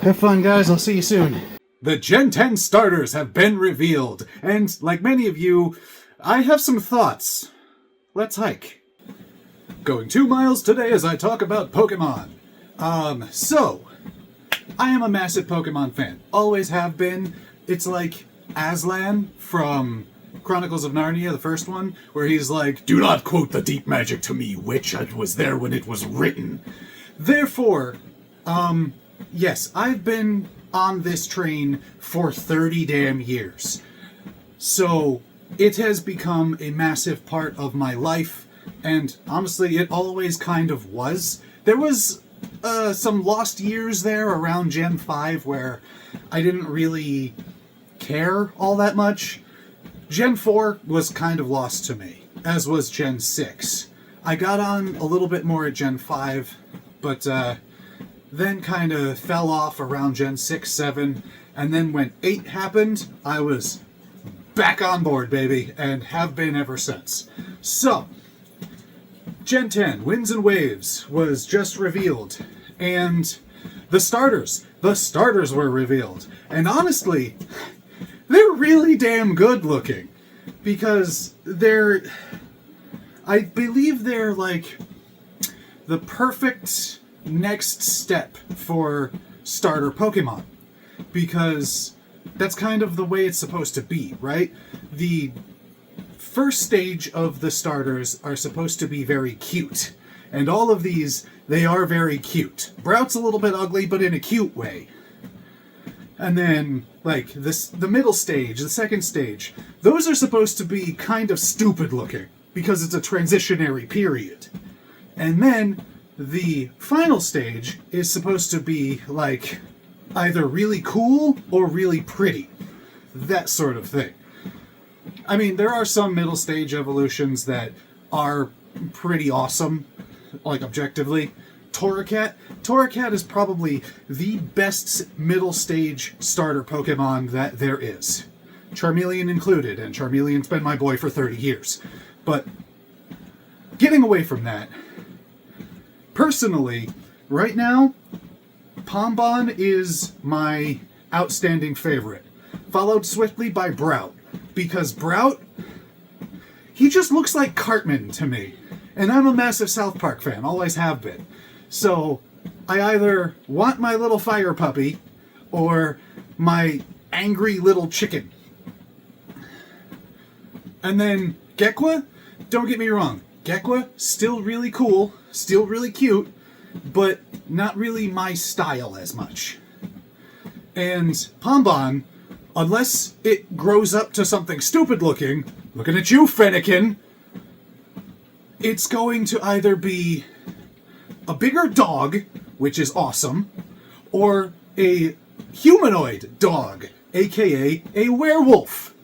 Have fun, guys. I'll see you soon. The Gen 10 starters have been revealed, and like many of you, I have some thoughts. Let's hike. Going 2 miles today as I talk about Pokemon. So, I am a massive Pokemon fan. Always have been. It's like Aslan from Chronicles of Narnia, the first one, where he's like, "Do not quote the deep magic to me, witch. I was there when it was written." Therefore, yes, I've been on this train for 30 damn years. So it has become a massive part of my life, and honestly, it always kind of was. There was some lost years there around Gen 5 where I didn't really care all that much. Gen 4 was kind of lost to me, as was Gen 6. I got on a little bit more at Gen 5, but then kind of fell off around Gen 6, 7, and then when 8 happened, I was back on board, baby, and have been ever since. So, Gen 10, Winds and Waves, was just revealed, and the starters were revealed, and honestly, they're really damn good looking, because I believe they're like the perfect next step for starter Pokemon, because that's kind of the way it's supposed to be, right? The first stage of the starters are supposed to be very cute, and all of these, they are very cute. Brout's a little bit ugly, but in a cute way. And then, like, the middle stage, the second stage, those are supposed to be kind of stupid looking, because it's a transitionary period. And then, the final stage is supposed to be, like, either really cool or really pretty. That sort of thing. I mean, there are some middle stage evolutions that are pretty awesome, like, objectively. Torracat is probably the best middle stage starter Pokemon that there is. Charmeleon included, and Charmeleon's been my boy for 30 years. But, getting away from that, personally, right now, Pombon is my outstanding favorite, followed swiftly by Brout, because Brout, he just looks like Cartman to me, and I'm a massive South Park fan, always have been. So, I either want my little fire puppy, or my angry little chicken. And then, Gekwa, don't get me wrong, Gekwa, still really cool, still really cute, but not really my style as much. And Pombon, unless it grows up to something stupid looking at you, Fennekin, it's going to either be a bigger dog, which is awesome, or a humanoid dog, aka a werewolf.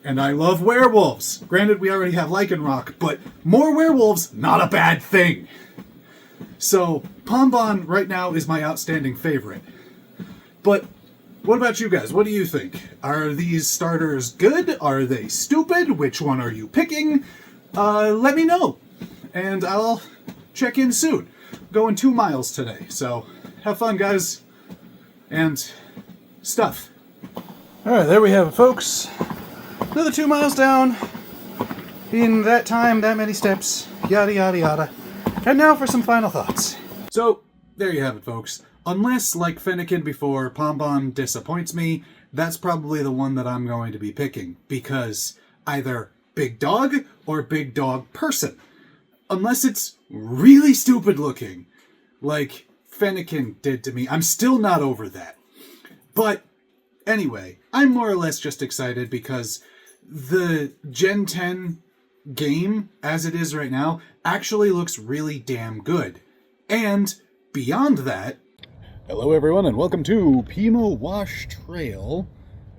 And I love werewolves. Granted, we already have Lycanroc, but more werewolves, not a bad thing. So, Pombon right now is my outstanding favorite. But, what about you guys? What do you think? Are these starters good? Are they stupid? Which one are you picking? Let me know. And I'll check in soon. Going 2 miles today, so have fun, guys. And stuff. Alright, there we have it, folks. Another 2 miles down. In that time, that many steps. Yada, yada, yada. And now for some final thoughts. So, there you have it, folks. Unless, like Fennekin before, Pombon disappoints me, that's probably the one that I'm going to be picking. Because either big dog or big dog person. Unless it's really stupid looking, like Fennekin did to me. I'm still not over that. But, anyway, I'm more or less just excited because the Gen 10 game, as it is right now, actually looks really damn good. And, beyond that... Hello everyone, and welcome to Pima Wash Trail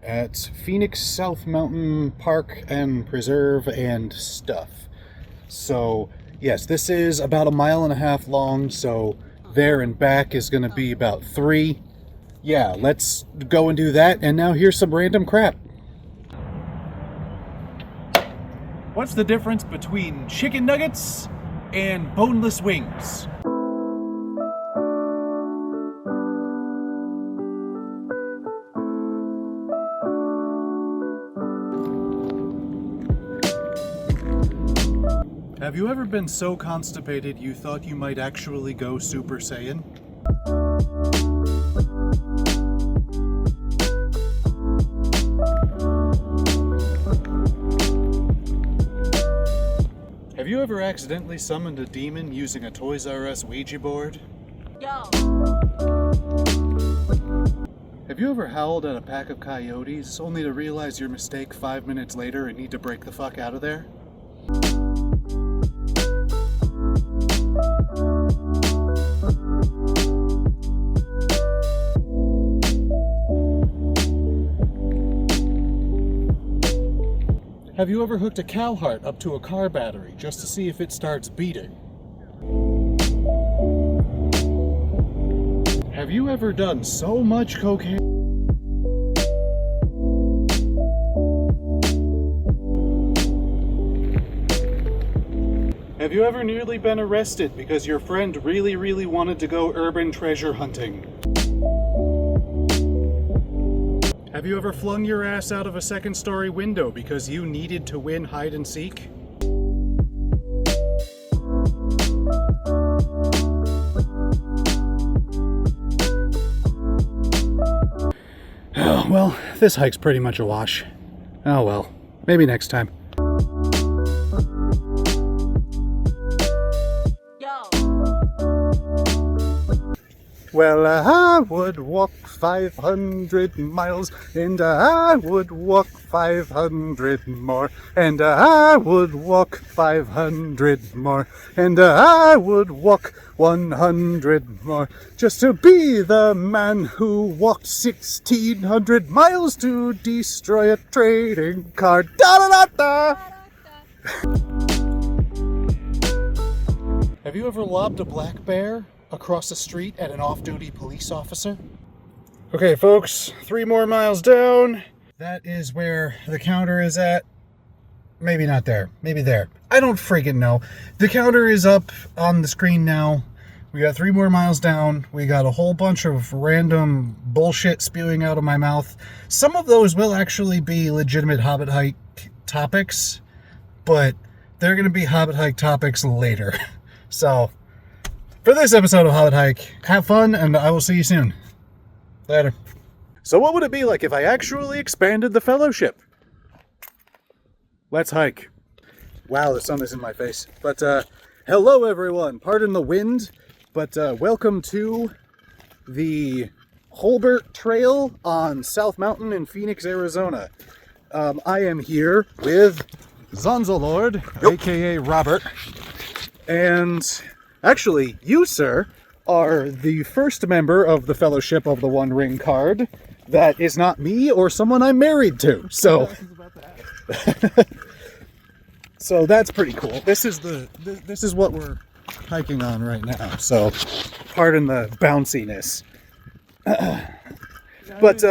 at Phoenix South Mountain Park and Preserve and stuff. So, yes, this is about 1.5 miles long, so there and back is going to be about 3. Yeah, let's go and do that, and now here's some random crap. What's the difference between chicken nuggets and boneless wings? Have you ever been so constipated you thought you might actually go Super Saiyan? Have you ever accidentally summoned a demon using a Toys R Us Ouija board? Yo. Have you ever howled at a pack of coyotes only to realize your mistake 5 minutes later and need to break the fuck out of there? Have you ever hooked a cow heart up to a car battery just to see if it starts beating? Have you ever done so much cocaine? Have you ever nearly been arrested because your friend really wanted to go urban treasure hunting? Have you ever flung your ass out of a second-story window because you needed to win hide and seek? Oh, well, this hike's pretty much a wash. Oh well, maybe next time. Well, I would walk 500 miles, and I would walk 500 more, and I would walk 500 more, and I would walk 100 more, just to be the man who walked 1,600 miles to destroy a trading card. Da-da-da-da! Have you ever lobbed a black bear across the street at an off-duty police officer? Okay, folks, 3 more miles down. That is where the counter is at. Maybe not there. Maybe there. I don't freaking know. The counter is up on the screen now. We got 3 more miles down. We got a whole bunch of random bullshit spewing out of my mouth. Some of those will actually be legitimate Hobbit hike topics, but they're going to be Hobbit hike topics later. So, for this episode of Hobbit Hike, have fun, and I will see you soon. Later. So what would it be like if I actually expanded the fellowship? Let's hike. Wow, the sun is in my face. But, hello everyone. Pardon the wind, but welcome to the Holbert Trail on South Mountain in Phoenix, Arizona. I am here with Zonzalord, aka Robert, and actually, you, sir, are the first member of the Fellowship of the One Ring card that is not me or someone I'm married to. So, so that's pretty cool. This is what we're hiking on right now. So, pardon the bounciness. But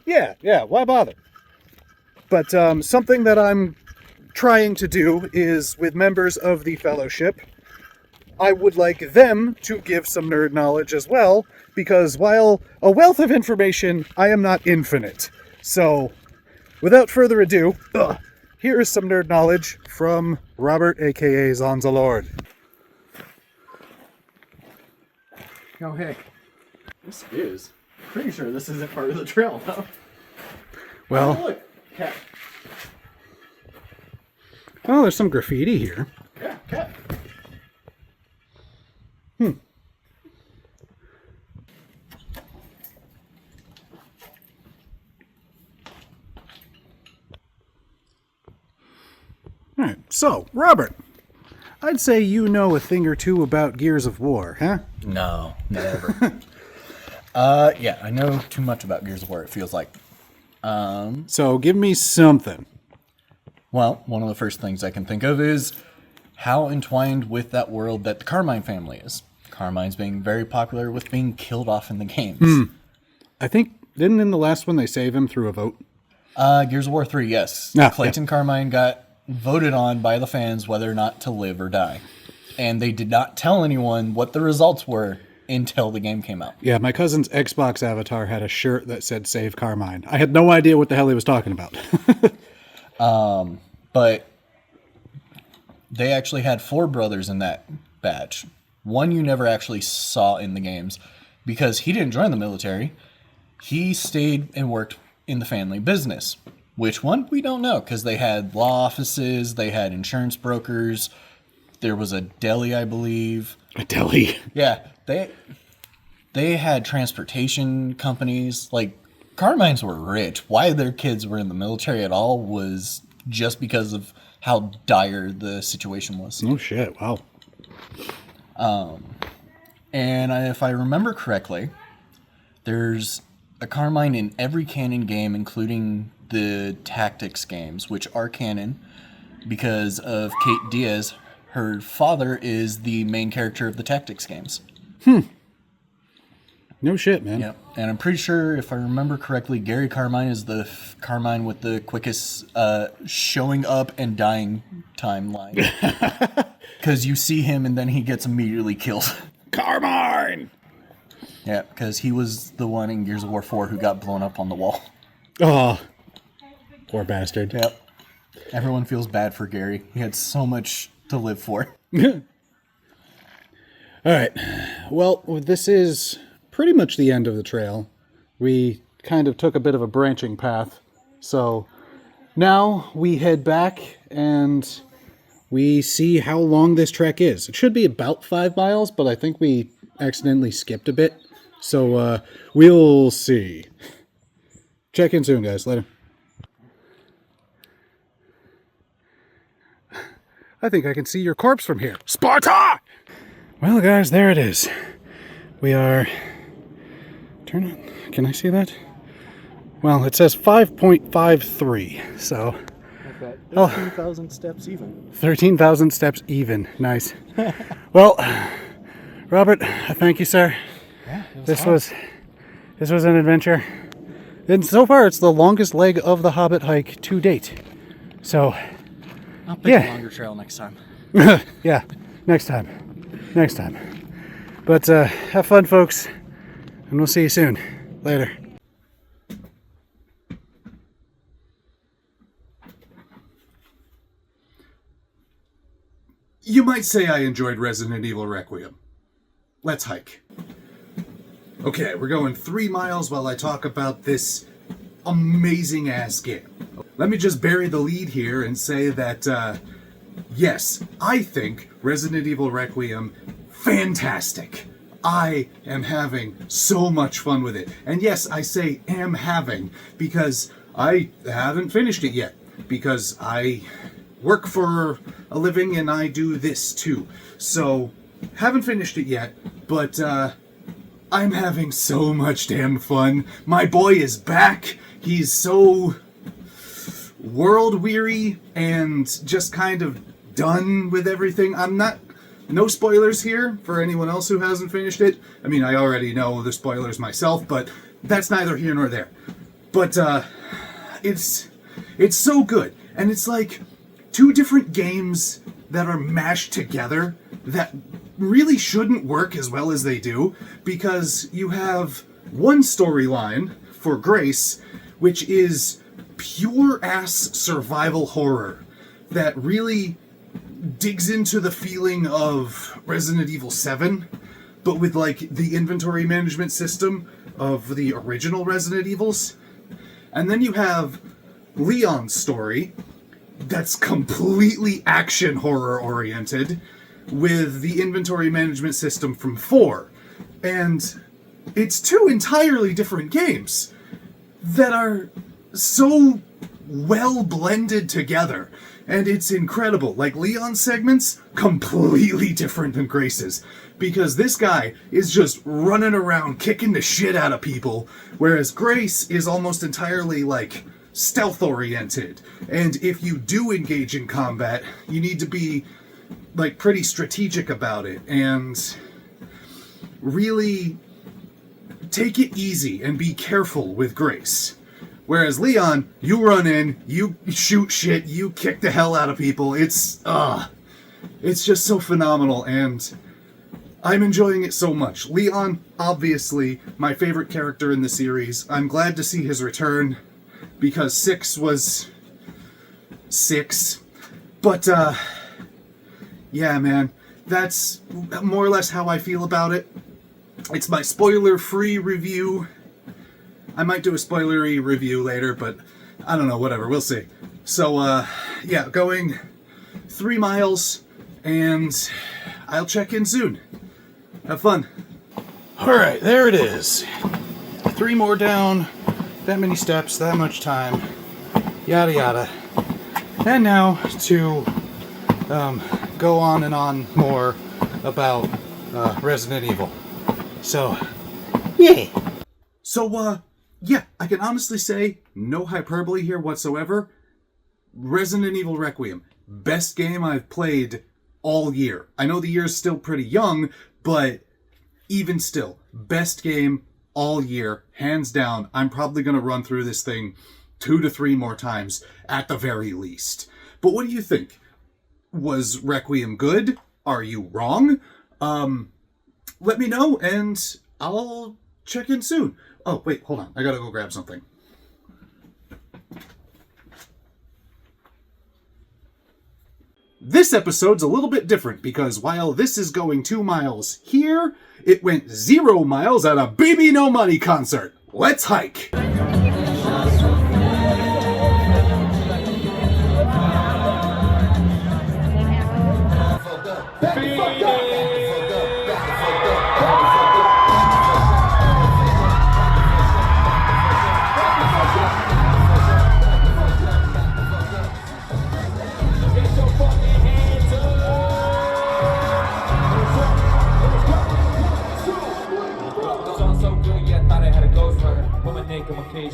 yeah, why bother? But something that I'm trying to do is, with members of the Fellowship, I would like them to give some nerd knowledge as well, because while a wealth of information, I am not infinite. So, without further ado, here is some nerd knowledge from Robert, aka Zonzalord. Oh, hey. This is. Pretty sure this isn't part of the trail, though. Well, oh, look. Cat. Oh, there's some graffiti here. Yeah, cat. Alright, so, Robert, I'd say you know a thing or two about Gears of War, huh? No, never. Yeah, I know too much about Gears of War, it feels like. So, give me something. Well, one of the first things I can think of is how entwined with that world that the Carmine family is. Carmine's being very popular with being killed off in the games. I think, didn't in the last one they save him through a vote? Gears of War 3, yes. Ah, Clayton Carmine got voted on by the fans whether or not to live or die. And they did not tell anyone what the results were until the game came out. Yeah, my cousin's Xbox avatar had a shirt that said Save Carmine. I had no idea what the hell he was talking about. But they actually had 4 brothers in that batch. One you never actually saw in the games because he didn't join the military. He stayed and worked in the family business. Which one? We don't know because they had law offices, they had insurance brokers, there was a deli, I believe. A deli? Yeah, they they had transportation companies. Like, Carmines were rich. Why their kids were in the military at all was just because of how dire the situation was. Oh shit! Wow. And if I remember correctly, there's a Carmine in every canon game, including the tactics games, which are canon because of Kate Diaz. Her father is the main character of the tactics games. No shit, man. Yep. And I'm pretty sure, if I remember correctly, Gary Carmine is the Carmine with the quickest showing up and dying timeline. Because you see him and then he gets immediately killed. Carmine! Yeah, because he was the one in Gears of War 4 who got blown up on the wall. Oh, poor bastard. Yep. Everyone feels bad for Gary. He had so much to live for. All right. Well, this is pretty much the end of the trail. We kind of took a bit of a branching path. So now we head back and we see how long this trek is. It should be about 5 miles, but I think we accidentally skipped a bit. So we'll see. Check in soon, guys. Later. I think I can see your corpse from here. Sparta! Well, guys, there it is. We are... Turn it. Can I see that? Well, it says 5.53, so... 13,000 steps even. 13,000 steps even. Nice. Well, Robert, thank you, sir. Yeah, This was an adventure. And so far, it's the longest leg of the Hobbit hike to date. So, I'll pick a longer trail next time. yeah, next time. Next time. But have fun, folks. And we'll see you soon. Later. You might say I enjoyed Resident Evil Requiem. Let's hike. Okay, we're going 3 miles while I talk about this amazing ass game. Let me just bury the lead here and say that, yes, I think Resident Evil Requiem, fantastic. I am having so much fun with it. And yes, I say am having because I haven't finished it yet. Because I work for a living and I do this too. So, haven't finished it yet, but I'm having so much damn fun. My boy is back. He's so world weary and just kind of done with everything. No spoilers here for anyone else who hasn't finished it. I mean, I already know the spoilers myself, but that's neither here nor there. But it's so good. And it's like 2 different games that are mashed together that really shouldn't work as well as they do, because you have one storyline for Grace, which is pure ass survival horror that really digs into the feeling of Resident Evil 7, but with like the inventory management system of the original Resident Evils. And then you have Leon's story that's completely action horror oriented with the inventory management system from 4. And it's 2 entirely different games that are so well blended together. And it's incredible. Like, Leon's segments, completely different than Grace's. Because this guy is just running around kicking the shit out of people, whereas Grace is almost entirely, like, stealth-oriented. And if you do engage in combat, you need to be, like, pretty strategic about it. And really take it easy and be careful with Grace. Whereas Leon, you run in, you shoot shit, you kick the hell out of people. It's just so phenomenal, and I'm enjoying it so much. Leon, obviously, my favorite character in the series. I'm glad to see his return, because 6 was 6. But, yeah, man, that's more or less how I feel about it. It's my spoiler-free review. I might do a spoilery review later, but I don't know, whatever, we'll see. So, yeah, going 3 miles, and I'll check in soon. Have fun. Alright, there it is. 3 more down, that many steps, that much time, yada yada. And now to go on and on more about Resident Evil. So, yay! So, yeah, I can honestly say, no hyperbole here whatsoever, Resident Evil Requiem, best game I've played all year. I know the year's still pretty young, but even still, best game all year, hands down. I'm probably going to run through this thing 2 to 3 more times at the very least. But what do you think? Was Requiem good? Are you wrong? Let me know and I'll check in soon. Oh, wait, hold on. I gotta go grab something. This episode's a little bit different because while this is going 2 miles here, it went 0 miles at a BB No Money concert. Let's hike!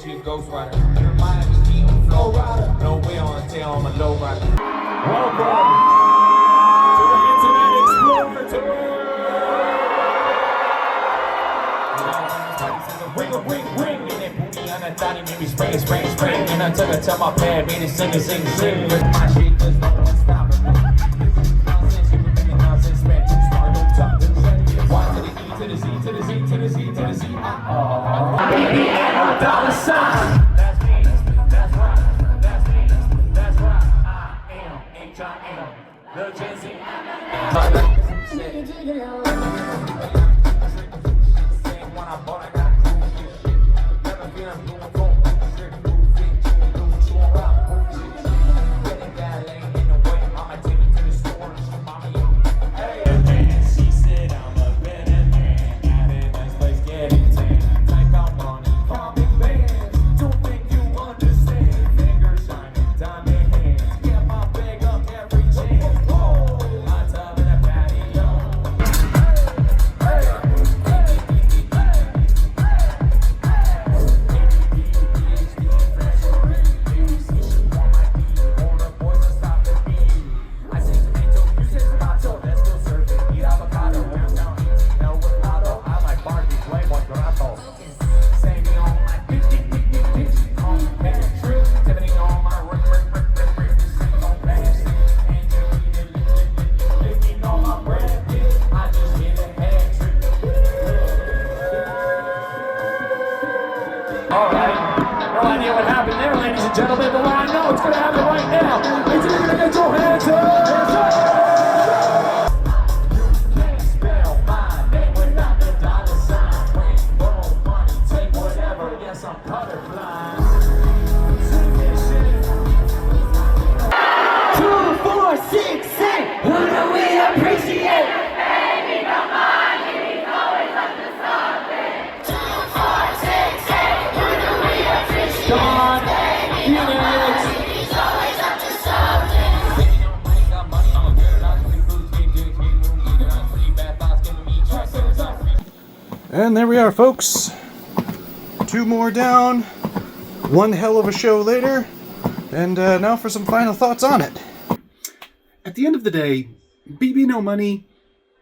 She a ghost rider. Remind me of a flow rider. No way on tail, I'm a low rider. Welcome to the Internet Explorer. Ring a ring ring and that booty on that thotty made me spring spring spring. And I took her to my pad, made it sing sing sing. With my shit, cause no one's stopping me. This is nonsense, you can make it nonsense, man. Too smart, don't talk to the Z. Y to the E to the Z to the Z to the Z to the Z. Baby, and dollar sign. That's me. That's right. That's me. That's right. I am H-I-M. The Gen Z. Same one I bought, I got cool shit. Never been I'm doing phone. Strict cool fit, lose to a rock. Getting that lane in the way. Mama take me to the store and show mommy. Hey, man, she said I'm a better man. Got a nice place, get it tan. Like I'm money, call me man. Don't think you understand. Fingers shining, diamond hands. Get my bag up every chance. Whoa, I tell that patio. All right, no idea what happened there, ladies and gentlemen, but what I know it's going to happen right now. It's going to get your hands up. You can't spell my name without the dollar sign. When borrow money, take whatever. Yes, I'm colorblind. 2, 4, 6, 7. Who do we appreciate? Baby, come on, he's always up to something. 2, 4, 6, 7. Who do we appreciate? Come on, Phoenix. He's always up to something. And there we are, folks. 2 more down. One hell of a show later. And now for some final thoughts on it. At the end of the day, BB No Money,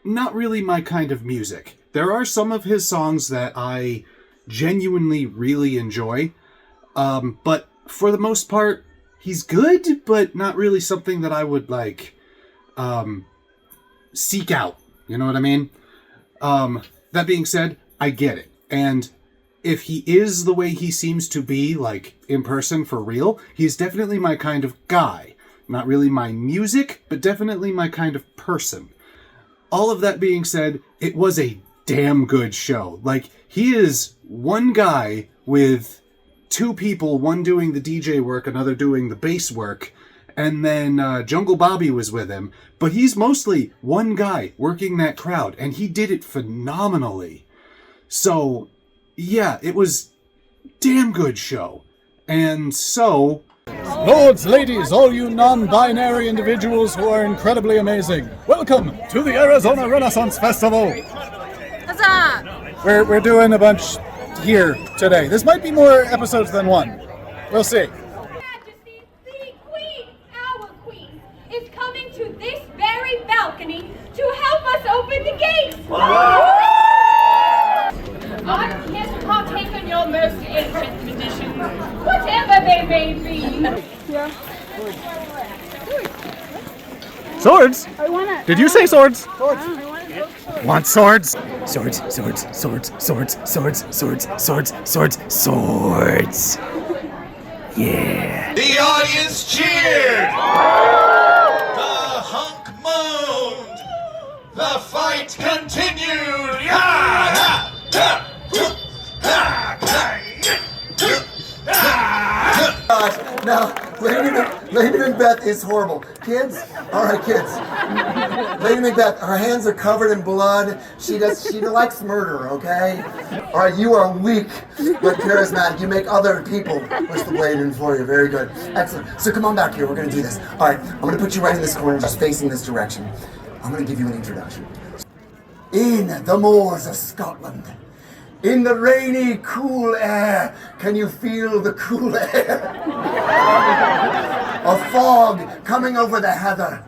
not really my kind of music. There are some of his songs that I genuinely really enjoy, but for the most part, he's good, but not really something that I would, like, seek out. You know what I mean? That being said, I get it. And if he is the way he seems to be, like, in person for real, he's definitely my kind of guy. Not really my music, but definitely my kind of person. All of that being said, it was a damn good show. Like, he is one guy with 2 people, one doing the DJ work, another doing the bass work, and then Jungle Bobby was with him. But he's mostly one guy working that crowd, and he did it phenomenally. So, yeah, it was damn good show. And so... Lords, ladies, all you non-binary individuals who are incredibly amazing, welcome to the Arizona Renaissance Festival. Huzzah! We're doing a bunch here today. This might be more episodes than one. We'll see. Majesty, the Queen, our Queen, is coming to this very balcony to help us open the gates. I'm here to partake in your most ancient traditions, whatever they may be. Swords? I wanna. Did you say swords? I wanna go for Want swords? Swords, swords, swords, swords, swords, swords, swords, swords, swords. Yeah. The audience cheered! The hunk moaned! The fight continued! Yeah! Now, Lady Macbeth is horrible. Kids? Alright, kids. Lady Macbeth, her hands are covered in blood. She likes murder, okay? Alright, you are weak, but charismatic. You make other people push the blade in for you. Very good. Excellent. So come on back here, we're gonna do this. Alright, I'm gonna put you right in this corner, just facing this direction. I'm gonna give you an introduction. In the moors of Scotland, in the rainy, cool air, can you feel the cool air? A fog coming over the heather.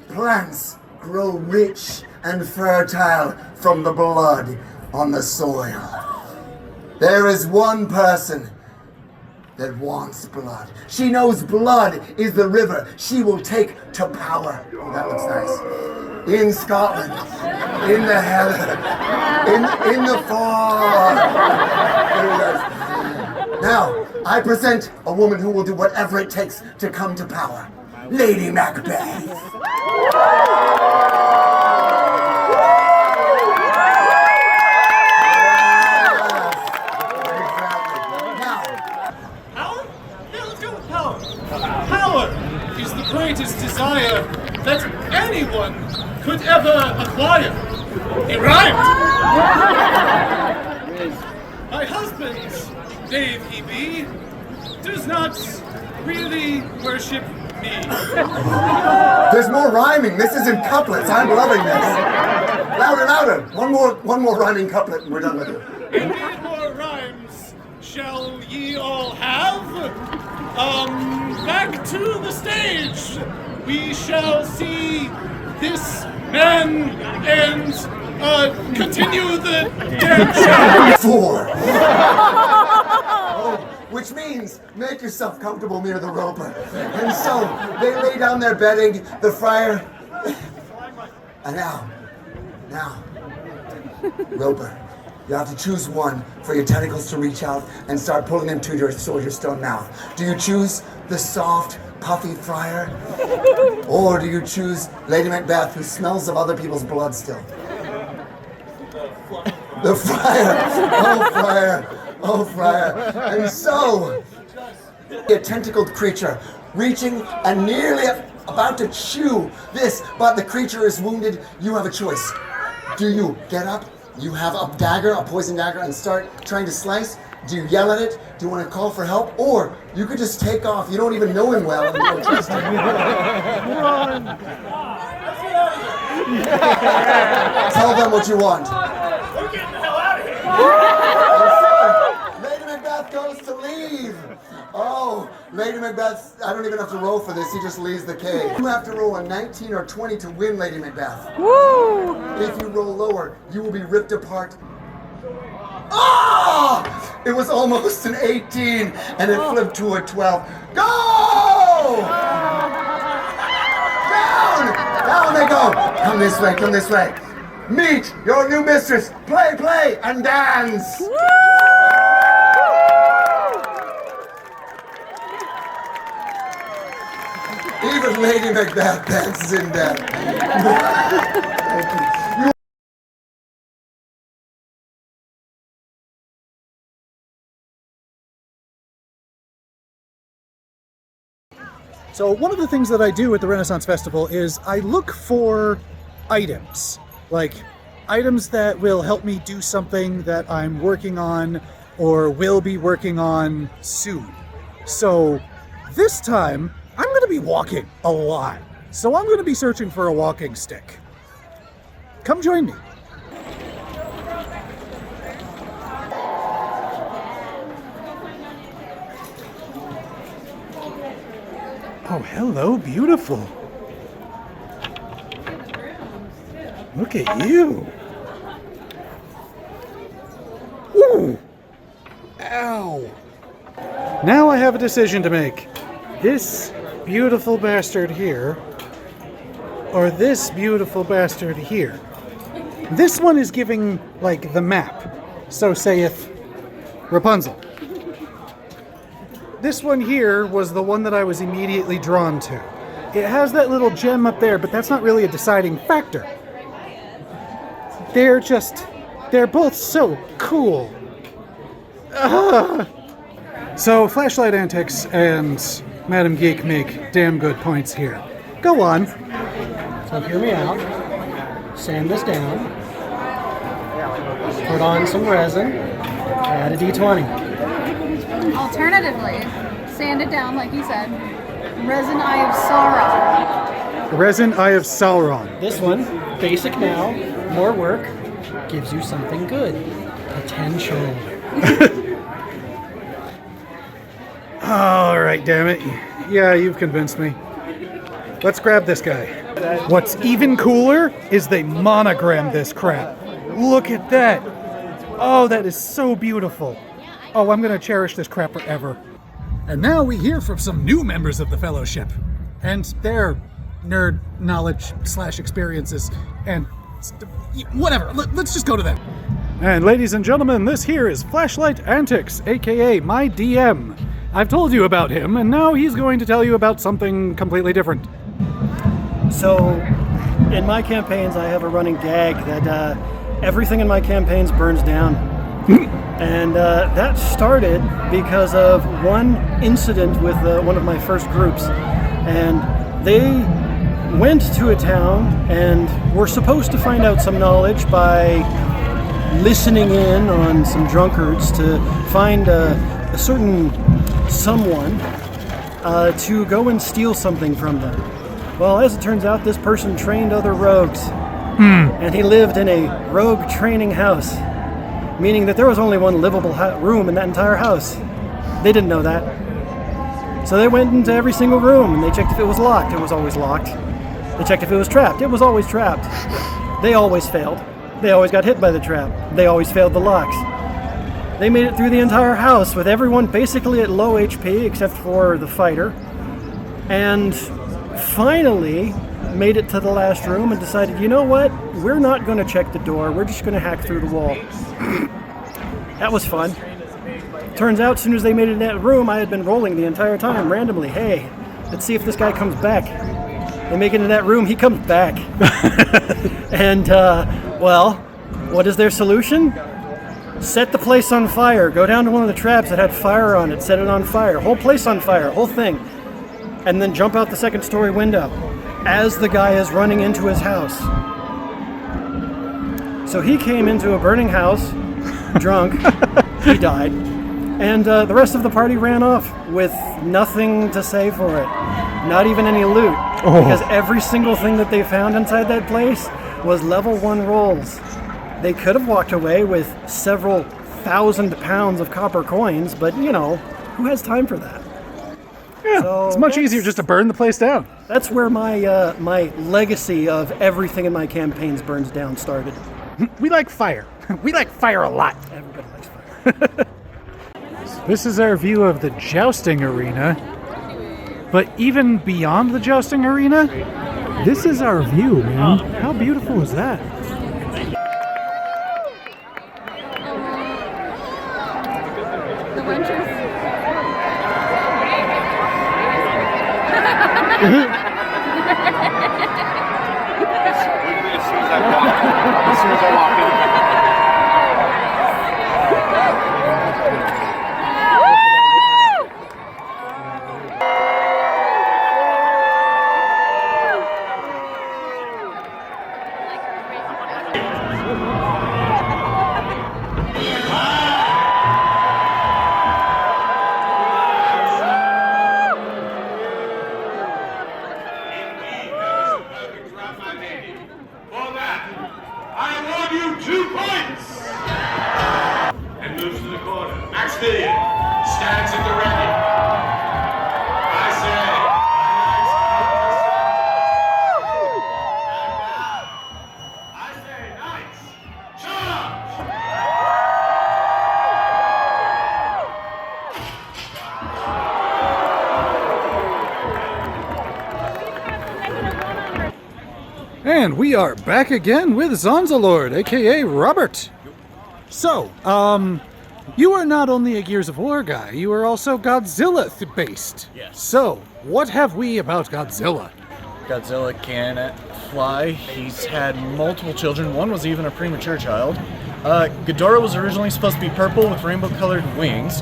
Plants grow rich and fertile from the blood on the soil. There is one person that wants blood. She knows blood is the river she will take to power. Oh, that looks nice. In Scotland, in the heather, in the fog. Now, I present a woman who will do whatever it takes to come to power. Lady Macbeth. Power? Yeah, let's go with power. Power is the greatest desire that anyone could ever acquire. It rhymed! My husband, Dave E.B., does not really worship me. There's more rhyming. This isn't couplets. I'm loving this. Louder, louder. One more rhyming couplet and we're done with it. Indeed more rhymes shall ye all have. Back to the stage. We shall see this man and continue the damn show. 4. Oh, which means make yourself comfortable near the roper. And so they lay down their bedding, the friar. And now, roper, you have to choose one for your tentacles to reach out and start pulling them to your soldier stone mouth. Do you choose the soft, puffy friar? Or do you choose Lady Macbeth, who smells of other people's blood still? The friar! Oh, friar! Oh, friar! And so, a tentacled creature reaching and nearly about to chew this, but the creature is wounded. You have a choice. Do you get up? You have a dagger, a poison dagger, and start trying to slice? Do you yell at it? Do you want to call for help? Or you could just take off. You don't even know him well and you don't trust him. Tell them what you want. We're getting the hell out of here. And so, Lady Macbeth goes to leave. Oh, Lady Macbeth, I don't even have to roll for this. He just leaves the cave. You have to roll a 19 or 20 to win, Lady Macbeth. Woo! If you roll lower, you will be ripped apart. Ah! It was almost an 18, and it flipped to a 12. Go! Down! Down they go! Come this way, come this way. Meet your new mistress. Play, play, and dance! Even Lady Macbeth dances in death. So one of the things that I do at the Renaissance Festival is I look for items, like items that will help me do something that I'm working on or will be working on soon. So this time, I'm going to be walking a lot. So I'm going to be searching for a walking stick. Come join me. Oh, hello, beautiful. Look at you. Ooh. Ow. Now I have a decision to make. This beautiful bastard here, or this beautiful bastard here. This one is giving, like, the map. So saith Rapunzel. This one here was the one that I was immediately drawn to. It has that little gem up there, but that's not really a deciding factor. They're both so cool. So, Flashlight Antics and Madam Geek make damn good points here. Go on. So hear me out. Sand this down. Put on some resin. Add a D20. Alternatively, sand it down like you said. Resin Eye of Sauron. Resin Eye of Sauron. This one, basic now, more work, gives you something good. Potential. All right, damn it. Yeah, you've convinced me. Let's grab this guy. What's even cooler is they monogrammed this crap. Look at that. Oh, that is so beautiful. Oh, I'm going to cherish this crap forever. And now we hear from some new members of the Fellowship and their nerd knowledge / experiences and whatever. Let's just go to them. And ladies and gentlemen, this here is Flashlight Antics, aka my DM. I've told you about him, and now he's going to tell you about something completely different. So, in my campaigns, I have a running gag that everything in my campaigns burns down. And that started because of one incident with one of my first groups. And they went to a town and were supposed to find out some knowledge by listening in on some drunkards to find a certain someone to go and steal something from them. Well, as it turns out, this person trained other rogues. And he lived in a rogue training house, meaning that there was only one livable room in that entire house. They didn't know that. So they went into every single room and they checked if it was locked. It was always locked. They checked if it was trapped. It was always trapped. They always failed. They always got hit by the trap. They always failed the locks. They made it through the entire house with everyone basically at low HP except for the fighter. And finally made it to the last room and decided, you know what? We're not going to check the door. We're just going to hack through the wall. That was fun. Turns out, as soon as they made it in that room, I had been rolling the entire time randomly. Hey, let's see if this guy comes back. They make it in that room, he comes back. And, well, what is their solution? Set the place on fire. Go down to one of the traps that had fire on it. Set it on fire. Whole place on fire. Whole thing. And then jump out the second story window as the guy is running into his house. So he came into a burning house, drunk. He died. And the rest of the party ran off with nothing to say for it. Not even any loot. Oh. Because every single thing that they found inside that place was level 1 rolls. They could have walked away with several thousand pounds of copper coins, but you know, who has time for that? Yeah, So it's much that's- easier just to burn the place down. That's where my my legacy of everything in my campaigns burns down started. We like fire. We like fire a lot. Everybody likes fire. This is our view of the jousting arena. But even beyond the jousting arena, this is our view, man. How beautiful is that? The wenches. As soon as I walk in. For that, I award you 2 points! And moves to the corner. Maximilian stands at the ready. I say, knights, charge! And we are back again with Zonzalord, aka Robert. So, you are not only a Gears of War guy, you are also Godzilla-based. Yes. So, what have we about Godzilla? Godzilla can fly. He's had multiple children. One was even a premature child. Ghidorah was originally supposed to be purple with rainbow-colored wings,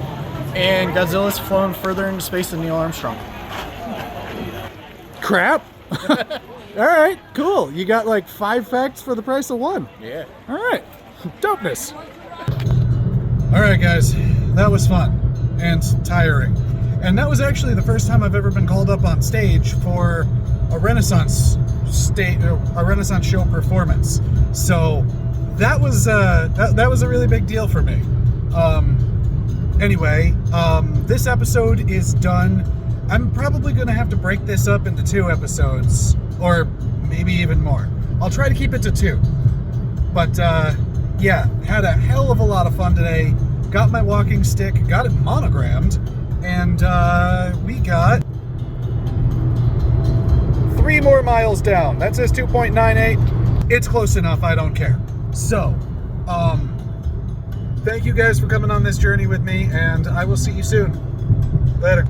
and Godzilla's flown further into space than Neil Armstrong. Crap! Alright, cool. You got like 5 facts for the price of 1. Yeah. Alright, dopeness. Alright guys, that was fun and tiring. And that was actually the first time I've ever been called up on stage for a Renaissance show performance. So that was a really big deal for me. Anyway, this episode is done. I'm probably going to have to break this up into 2 episodes, or maybe even more. I'll try to keep it to 2. But yeah, had a hell of a lot of fun today. Got my walking stick, got it monogrammed, and we got 3 more miles down. That says 2.98. It's close enough, I don't care. So, thank you guys for coming on this journey with me, and I will see you soon. Later.